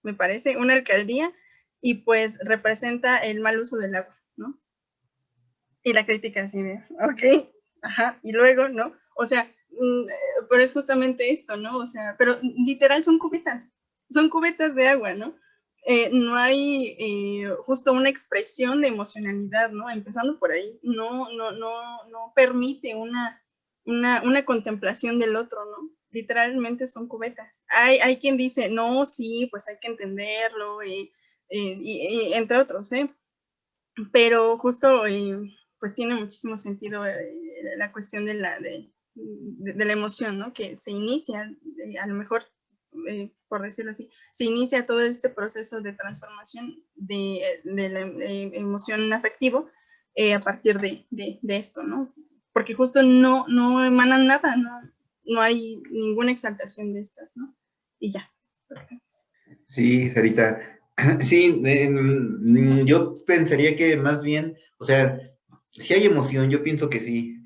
me parece, una alcaldía, y pues representa el mal uso del agua, ¿no? Y la crítica así de, ok, ajá, y luego, ¿no? O sea, pero es justamente esto, ¿no? O sea, pero literal son cubetas de agua, ¿no? No hay justo una expresión de emocionalidad, ¿no? Empezando por ahí, no permite una contemplación del otro, ¿no? Literalmente son cubetas. Hay quien dice, no, sí, pues hay que entenderlo, y entre otros, ¿eh? Pero justo, pues tiene muchísimo sentido la cuestión de la emoción, ¿no? Que se inicia, a lo mejor, por decirlo así, se inicia todo este proceso de transformación de la emoción afectivo a partir de esto, ¿no? Porque justo no emanan nada, no hay ninguna exaltación de estas, ¿no? Y ya. Sí, Sarita, Sí, yo pensaría que más bien, o sea, si hay emoción, yo pienso que sí.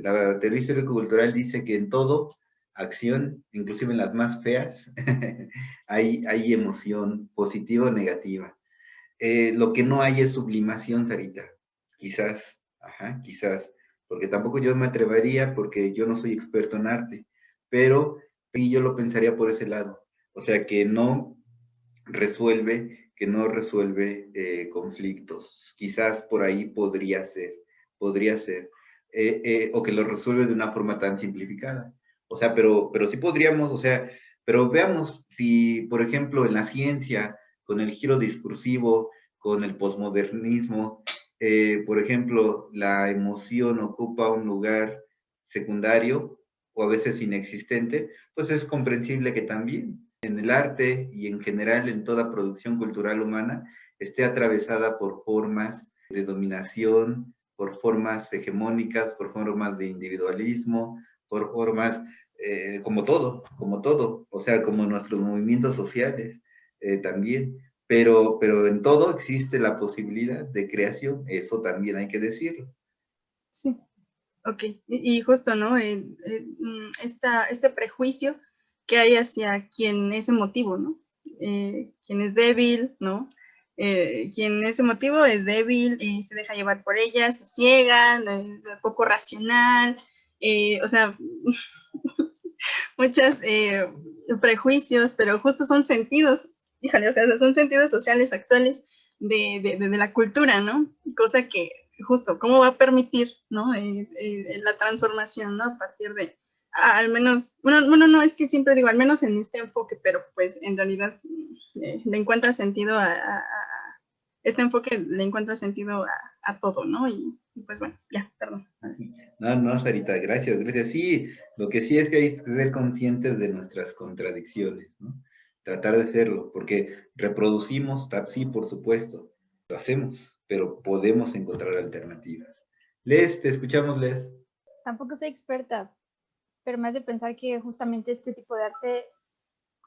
La teoría histórico-cultural dice que en todo, acción, inclusive en las más feas, hay emoción positiva o negativa. Lo que no hay es sublimación, Sarita. Quizás, ajá, quizás, porque tampoco yo me atrevería porque yo no soy experto en arte, pero sí yo lo pensaría por ese lado. O sea, que no resuelve conflictos. Quizás por ahí podría ser, o que lo resuelve de una forma tan simplificada. O sea, pero sí podríamos, o sea, pero veamos si, por ejemplo, en la ciencia, con el giro discursivo, con el posmodernismo, por ejemplo, la emoción ocupa un lugar secundario o a veces inexistente, pues es comprensible que también en el arte y en general en toda producción cultural humana esté atravesada por formas de dominación, por formas hegemónicas, por formas de individualismo, por formas como todo, o sea, como nuestros movimientos sociales también. Pero en todo existe la posibilidad de creación, eso también hay que decirlo. Sí, ok. Y justo, ¿no? Este prejuicio que hay hacia quien es emotivo, ¿no? Quien es débil, ¿no? Quien es emotivo es débil, se deja llevar por ella, se ciega, es poco racional, o sea, muchos prejuicios, pero justo son sentidos, híjole, o sea, son sentidos sociales actuales de la cultura, ¿no? Cosa que justo, ¿cómo va a permitir, ¿no? La transformación, ¿no? A partir de, al menos, bueno, no, es que siempre digo, al menos en este enfoque, pero pues en realidad le encuentra sentido este enfoque le encuentra sentido a todo, ¿no? Y pues bueno, ya, perdón. No, no, Sarita, gracias, gracias. Sí, lo que sí es que hay que ser conscientes de nuestras contradicciones, ¿no? Tratar de serlo, porque reproducimos, sí, por supuesto, lo hacemos, pero podemos encontrar alternativas. Les, te escuchamos, Les. Tampoco soy experta, pero me hace pensar que justamente este tipo de arte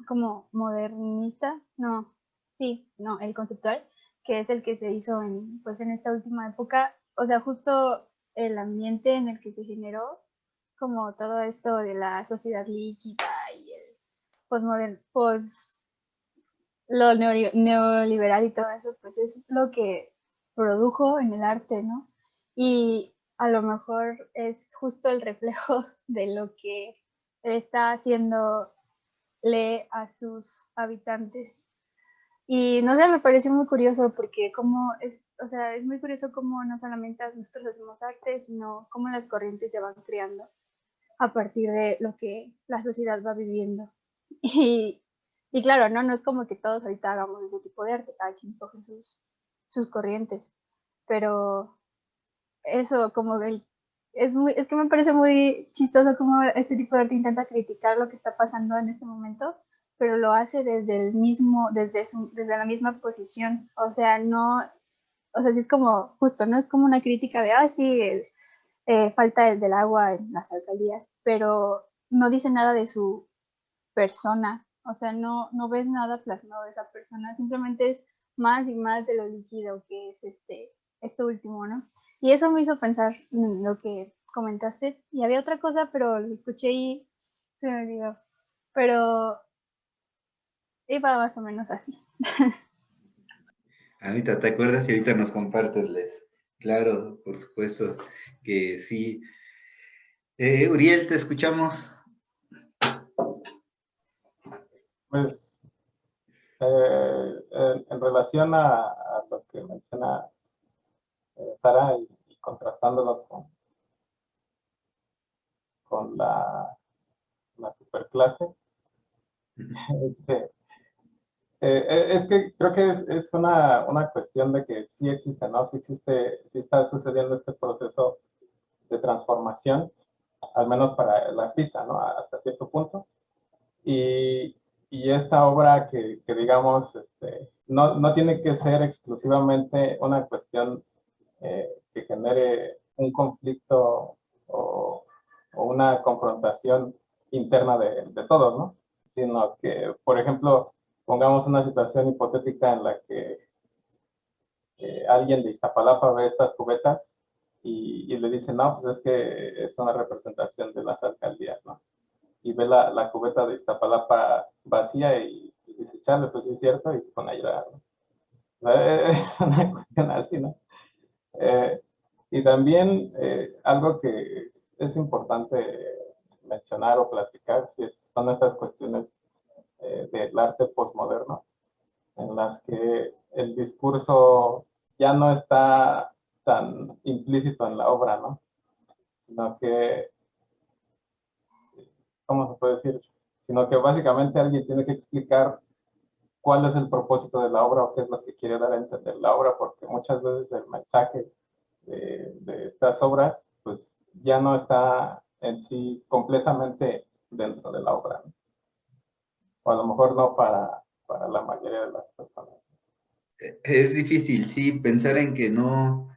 como modernista, no, sí, no, el conceptual, que es el que se hizo en, pues en esta última época, o sea, justo el ambiente en el que se generó, como todo esto de la sociedad líquida y el lo neoliberal y todo eso, pues es lo que produjo en el arte, ¿no? Y a lo mejor es justo el reflejo de lo que está haciendo a sus habitantes. Y no sé, me pareció muy curioso porque como es, o sea, es muy curioso cómo no solamente nosotros hacemos arte, sino cómo las corrientes se van creando a partir de lo que la sociedad va viviendo. Y, y claro, ¿no? No es como que todos ahorita hagamos ese tipo de arte, cada quien coge sus corrientes, pero eso como es que me parece muy chistoso cómo este tipo de arte intenta criticar lo que está pasando en este momento, pero lo hace desde el mismo, desde la misma posición, o sea, no, o sea, sí es como, justo, no es como una crítica de, sí, falta el del agua en las alcaldías, pero no dice nada de su persona, o sea, no ves nada plasmado de esa persona, simplemente es más y más de lo líquido que es esto último, ¿no? Y eso me hizo pensar en lo que comentaste, y había otra cosa, pero lo escuché y se me olvidó, pero iba más o menos así. Ahorita, ¿te acuerdas? Y ahorita nos compartes, Les. Claro, por supuesto que sí. Uriel, te escuchamos. Pues en relación a lo que menciona Sara y contrastándolo con la superclase, este, es que creo que es una cuestión de que sí existe, ¿no? Sí existe, sí está sucediendo este proceso de transformación, al menos para el artista, ¿no? Hasta cierto punto. Y esta obra que digamos, no tiene que ser exclusivamente una cuestión que genere un conflicto o una confrontación interna de todos, ¿no? Sino que, por ejemplo, pongamos una situación hipotética en la que alguien de Iztapalapa ve estas cubetas y le dice, no, pues es que es una representación de las alcaldías, ¿no? Y ve la cubeta de Iztapalapa vacía y dice, chale, pues sí es cierto, y se pone a llorar, ¿no? Es una cuestión así, ¿no? Y también algo que es importante mencionar o platicar son estas cuestiones del arte postmoderno, en las que el discurso ya no está tan implícito en la obra, ¿no? Sino que, ¿cómo se puede decir? Sino que básicamente alguien tiene que explicar cuál es el propósito de la obra o qué es lo que quiere dar a entender la obra, porque muchas veces el mensaje de estas obras, pues ya no está en sí completamente dentro de la obra, ¿no? O a lo mejor no para la mayoría de las personas. Es difícil, sí, pensar en que no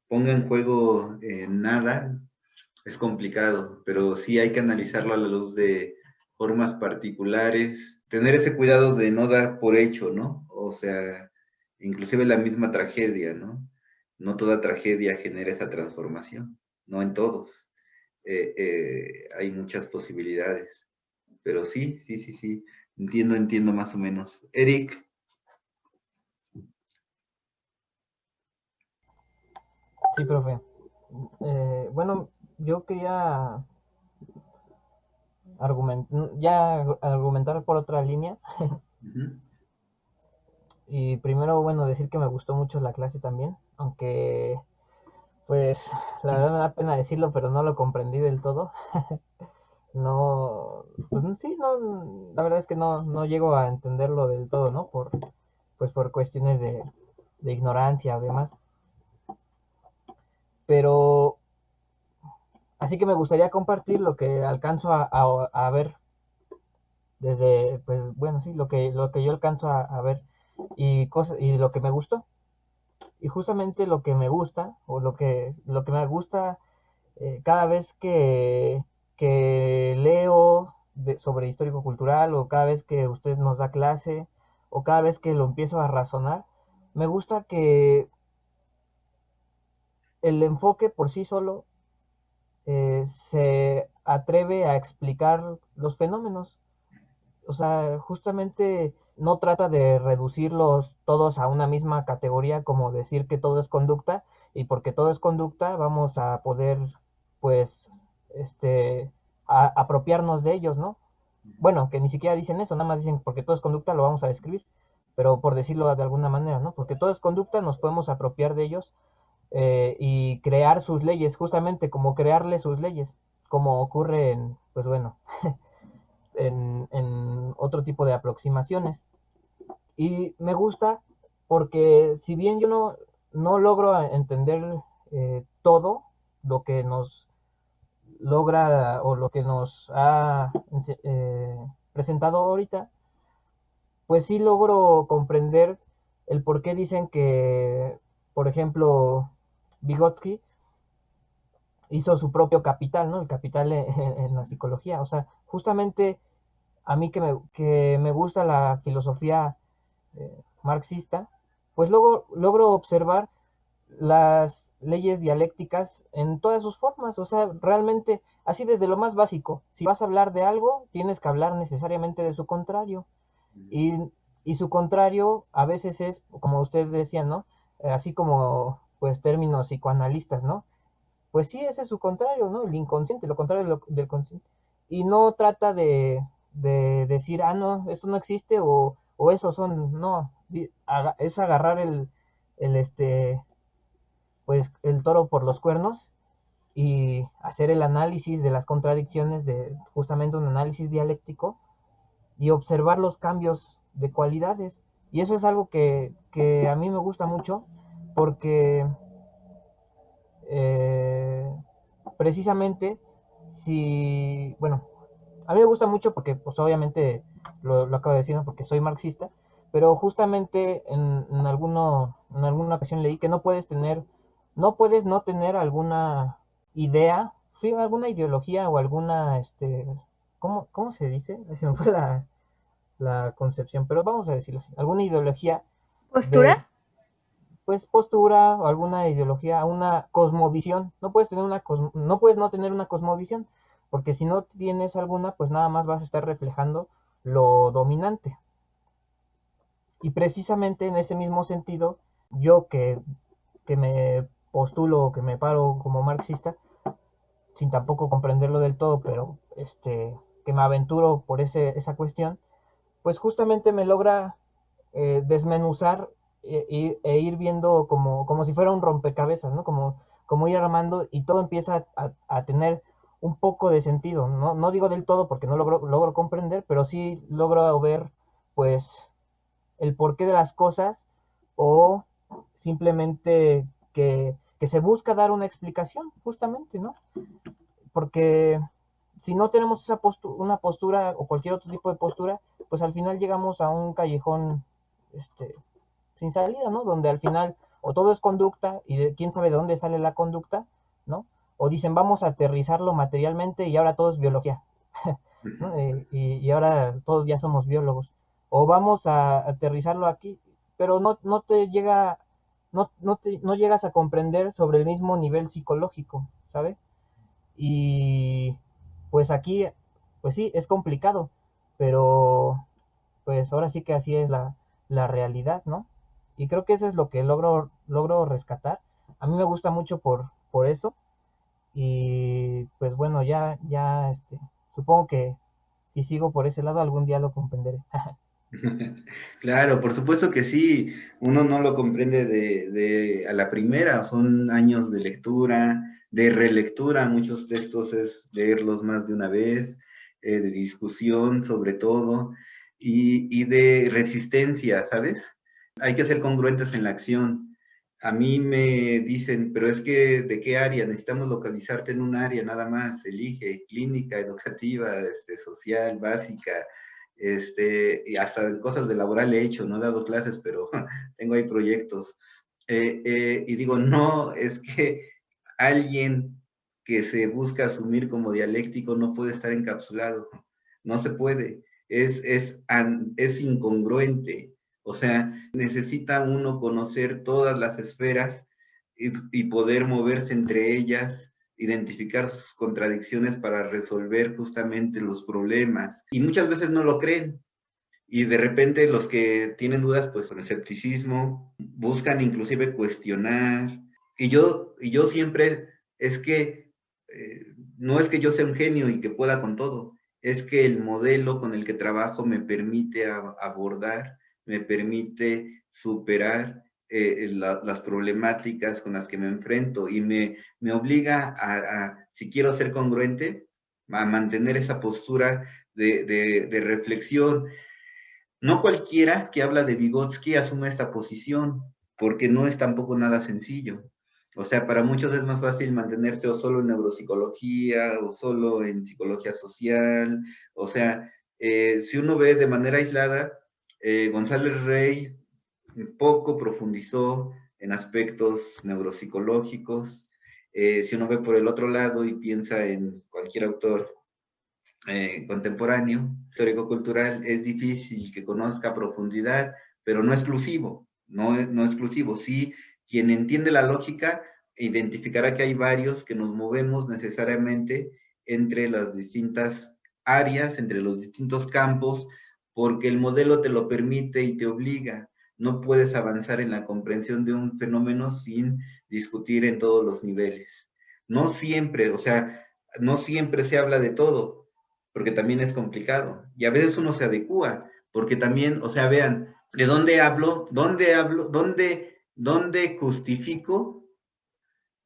ponga en juego nada es complicado, pero sí hay que analizarlo a la luz de formas particulares, tener ese cuidado de no dar por hecho, ¿no? O sea, inclusive la misma tragedia, ¿no? No toda tragedia genera esa transformación, no en todos. Hay muchas posibilidades, pero sí, sí, sí, sí, entiendo más o menos. Eric. Sí, profe. Bueno, yo quería argumentar por otra línea. Uh-huh. Y primero, bueno, decir que me gustó mucho la clase también, aunque, pues, la verdad me da pena decirlo, pero no lo comprendí del todo. No, pues sí, no, la verdad es que no llego a entenderlo del todo, ¿no? Pues por cuestiones de ignorancia o demás. Pero así que me gustaría compartir lo que alcanzo a ver desde, pues bueno, sí, lo que yo alcanzo a ver y lo que me gustó. Y justamente lo que me gusta, o lo que me gusta cada vez que leo sobre histórico-cultural, o cada vez que usted nos da clase, o cada vez que lo empiezo a razonar, me gusta que el enfoque por sí solo se atreve a explicar los fenómenos. O sea, justamente no trata de reducirlos todos a una misma categoría, como decir que todo es conducta, y porque todo es conducta vamos a poder, pues, apropiarnos de ellos, ¿no? Bueno, que ni siquiera dicen eso, nada más dicen porque todo es conducta lo vamos a describir, pero por decirlo de alguna manera, ¿no? Porque todo es conducta nos podemos apropiar de ellos y crear sus leyes, justamente como crearle sus leyes, como ocurre en, pues bueno, en otro tipo de aproximaciones. Y me gusta porque si bien yo no logro entender todo lo que nos logra o lo que nos ha presentado ahorita, pues sí logro comprender el por qué dicen que, por ejemplo, Vygotsky hizo su propio capital, ¿no? El capital en la psicología. O sea, justamente a mí que me gusta la filosofía marxista, pues logro observar las leyes dialécticas en todas sus formas. O sea, realmente, así desde lo más básico, si vas a hablar de algo, tienes que hablar necesariamente de su contrario. Y, y su contrario a veces es, como ustedes decían, ¿no? Así como, pues, términos psicoanalistas, ¿no? Pues sí, ese es su contrario, ¿no? El inconsciente, lo contrario del consciente. Y no trata de decir, no, esto no existe o esos son, no, es agarrar pues el toro por los cuernos y hacer el análisis de las contradicciones, de justamente un análisis dialéctico y observar los cambios de cualidades. Y eso es algo que a mí me gusta mucho porque eh, precisamente bueno, a mí me gusta mucho porque pues obviamente lo acabo de decir, ¿no? Porque soy marxista, pero justamente en alguna ocasión leí que no puedes no tener alguna idea, sí, alguna ideología o alguna, ¿cómo se dice? Se me fue la concepción, pero vamos a decirlo así, alguna ideología de, ¿Postura? pues, postura, o alguna ideología, una cosmovisión. No puedes tener no puedes no tener una cosmovisión, porque si no tienes alguna, pues nada más vas a estar reflejando lo dominante. Y precisamente en ese mismo sentido, yo que me postulo, que me paro como marxista, sin tampoco comprenderlo del todo, pero que me aventuro por esa cuestión, pues justamente me logra desmenuzar ir viendo como si fuera un rompecabezas, ¿no? Como ir armando y todo empieza a tener un poco de sentido, ¿no? No digo del todo porque no logro comprender, pero sí logro ver, pues, el porqué de las cosas o simplemente que se busca dar una explicación, justamente, ¿no? Porque si no tenemos una postura o cualquier otro tipo de postura, pues al final llegamos a un callejón sin salida, ¿no? Donde al final o todo es conducta y quién sabe de dónde sale la conducta, ¿no? O dicen vamos a aterrizarlo materialmente y ahora todo es biología, ¿no? Y ahora todos ya somos biólogos. O vamos a aterrizarlo aquí, pero no te llega, no llegas a comprender sobre el mismo nivel psicológico, ¿sabes? Y pues aquí, pues sí, es complicado, pero pues ahora sí que así es la realidad, ¿no? Y creo que eso es lo que logro rescatar. A mí me gusta mucho por eso. Y pues bueno, ya, supongo que si sigo por ese lado algún día lo comprenderé. Claro, por supuesto que sí, uno no lo comprende a la primera, son años de lectura, de relectura, muchos textos es leerlos más de una vez, de discusión sobre todo, y de resistencia, ¿sabes? Hay que ser congruentes en la acción. A mí me dicen, pero es que, ¿de qué área? Necesitamos localizarte en un área nada más, elige, clínica, educativa, social, básica, y hasta en cosas de laboral he hecho, no he dado clases, pero tengo ahí proyectos. Y digo, no, es que alguien que se busca asumir como dialéctico no puede estar encapsulado, no se puede, es incongruente, o sea, necesita uno conocer todas las esferas y poder moverse entre ellas, identificar sus contradicciones para resolver justamente los problemas. Y muchas veces no lo creen. Y de repente los que tienen dudas, pues con escepticismo, buscan inclusive cuestionar. Y yo siempre, es que no es que yo sea un genio y que pueda con todo, es que el modelo con el que trabajo me permite abordar, me permite superar las problemáticas con las que me enfrento y me obliga si quiero ser congruente, a mantener esa postura de reflexión. No cualquiera que habla de Vygotsky asume esta posición, porque no es tampoco nada sencillo. O sea, para muchos es más fácil mantenerse o solo en neuropsicología o solo en psicología social. O sea, si uno ve de manera aislada, González Rey poco profundizó en aspectos neuropsicológicos. Si uno ve por el otro lado y piensa en cualquier autor contemporáneo, histórico-cultural, es difícil que conozca a profundidad, pero no exclusivo, no exclusivo. Sí, quien entiende la lógica identificará que hay varios que nos movemos necesariamente entre las distintas áreas, entre los distintos campos, porque el modelo te lo permite y te obliga. No puedes avanzar en la comprensión de un fenómeno sin discutir en todos los niveles. No siempre, o sea, no siempre se habla de todo, porque también es complicado. Y a veces uno se adecua, porque también, o sea, vean, ¿de dónde hablo? ¿Dónde justifico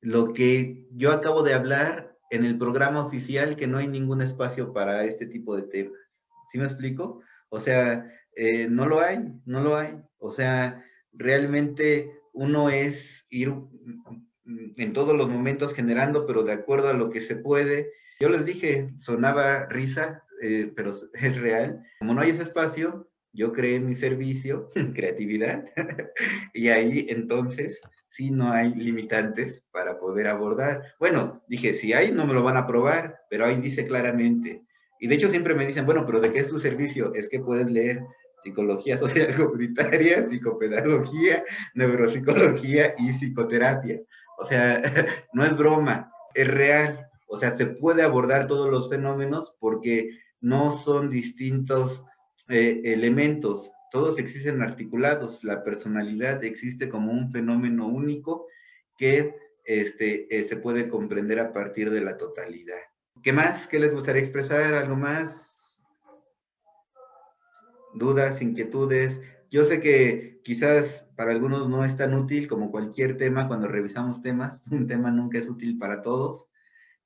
lo que yo acabo de hablar en el programa oficial, que no hay ningún espacio para este tipo de temas? ¿Sí me explico? O sea, no lo hay, no lo hay. O sea, realmente uno es ir en todos los momentos generando, pero de acuerdo a lo que se puede. Yo les dije, sonaba risa, pero es real. Como no hay ese espacio, yo creé mi servicio, creatividad, y ahí entonces sí no hay limitantes para poder abordar. Bueno, dije, si hay, no me lo van a probar, pero ahí dice claramente, Y de hecho siempre me dicen, bueno, pero ¿de qué es tu servicio? Es que puedes leer psicología social comunitaria, psicopedagogía, neuropsicología y psicoterapia. O sea, no es broma, es real. O sea, se puede abordar todos los fenómenos porque no son distintos elementos, todos existen articulados. La personalidad existe como un fenómeno único que se puede comprender a partir de la totalidad. ¿Qué más? ¿Qué les gustaría expresar? ¿Algo más? ¿Dudas, inquietudes? Yo sé que quizás para algunos no es tan útil como cualquier tema cuando revisamos temas. Un tema nunca es útil para todos.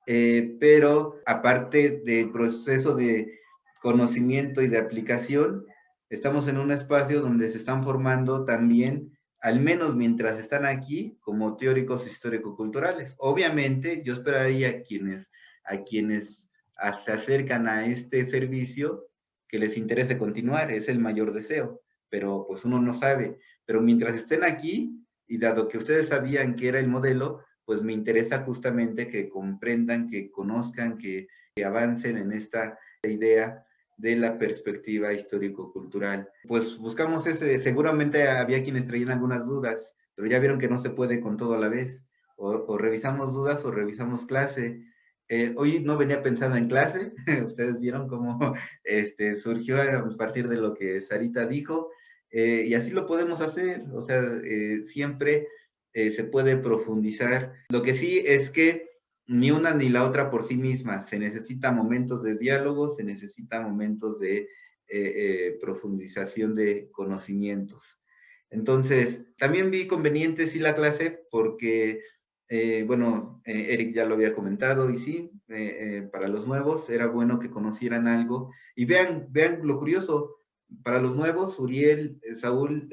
Pero aparte del proceso de conocimiento y de aplicación, estamos en un espacio donde se están formando también, al menos mientras están aquí, como teóricos histórico-culturales. Obviamente, yo esperaría a quienes se acercan a este servicio que les interese continuar, es el mayor deseo, pero pues uno no sabe. Pero mientras estén aquí, y dado que ustedes sabían que era el modelo, pues me interesa justamente que comprendan, que conozcan, que avancen en esta idea de la perspectiva histórico-cultural. Pues buscamos seguramente había quienes traían algunas dudas, pero ya vieron que no se puede con todo a la vez. O revisamos dudas o revisamos clase. Hoy no venía pensando en clase, ustedes vieron cómo surgió a partir de lo que Sarita dijo, y así lo podemos hacer, o sea, siempre se puede profundizar. Lo que sí es que ni una ni la otra por sí misma, se necesitan momentos de diálogo, se necesitan momentos de profundización de conocimientos. Entonces, también vi conveniente sí la clase porque, bueno, Eric ya lo había comentado y sí, para los nuevos era bueno que conocieran algo. Y vean lo curioso, para los nuevos, Uriel, Saúl,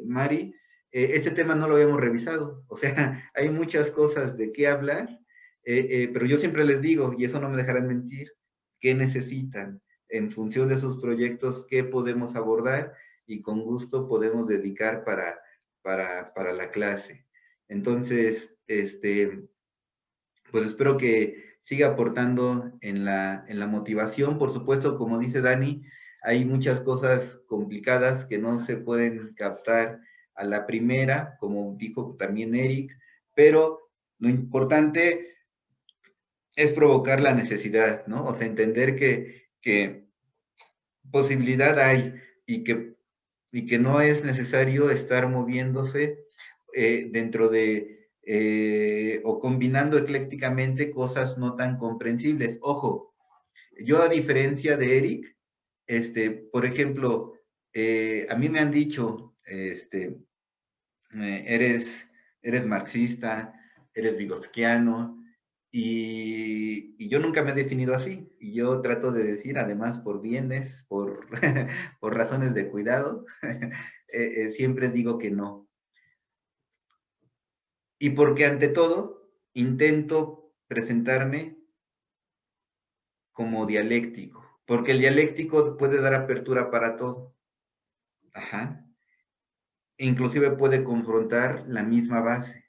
Mari, este tema no lo habíamos revisado. O sea, hay muchas cosas de qué hablar, pero yo siempre les digo, y eso no me dejarán mentir, qué necesitan en función de sus proyectos, qué podemos abordar y con gusto podemos dedicar para la clase. Entonces, pues espero que siga aportando en la motivación. Por supuesto, como dice Dani, hay muchas cosas complicadas que no se pueden captar a la primera, como dijo también Eric, pero lo importante es provocar la necesidad, ¿no? O sea, entender que posibilidad hay y que no es necesario estar moviéndose dentro de o combinando eclécticamente cosas no tan comprensibles. Ojo, yo a diferencia de Eric, por ejemplo, a mí me han dicho, eres marxista, eres vigotskiano, y yo nunca me he definido así. Y yo trato de decir, además, por bienes, por, por razones de cuidado, siempre digo que no. Y porque ante todo, intento presentarme como dialéctico, porque el dialéctico puede dar apertura para todo. Ajá. Inclusive puede confrontar la misma base.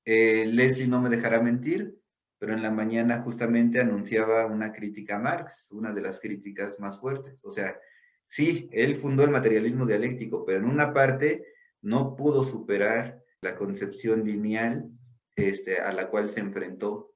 Leslie no me dejará mentir, pero en la mañana justamente anunciaba una crítica a Marx, una de las críticas más fuertes. O sea, sí, él fundó el materialismo dialéctico, pero en una parte no pudo superar la concepción lineal a la cual se enfrentó.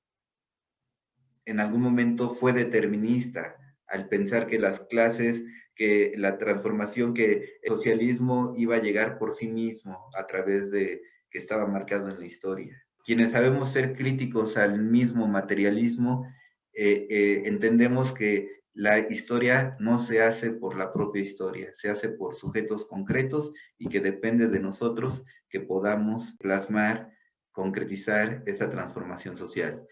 En algún momento fue determinista al pensar que las clases, que la transformación, que el socialismo iba a llegar por sí mismo a través de que estaba marcado en la historia. Quienes sabemos ser críticos al mismo materialismo, entendemos que la historia no se hace por la propia historia, se hace por sujetos concretos y que depende de nosotros que podamos plasmar, concretizar esa transformación social.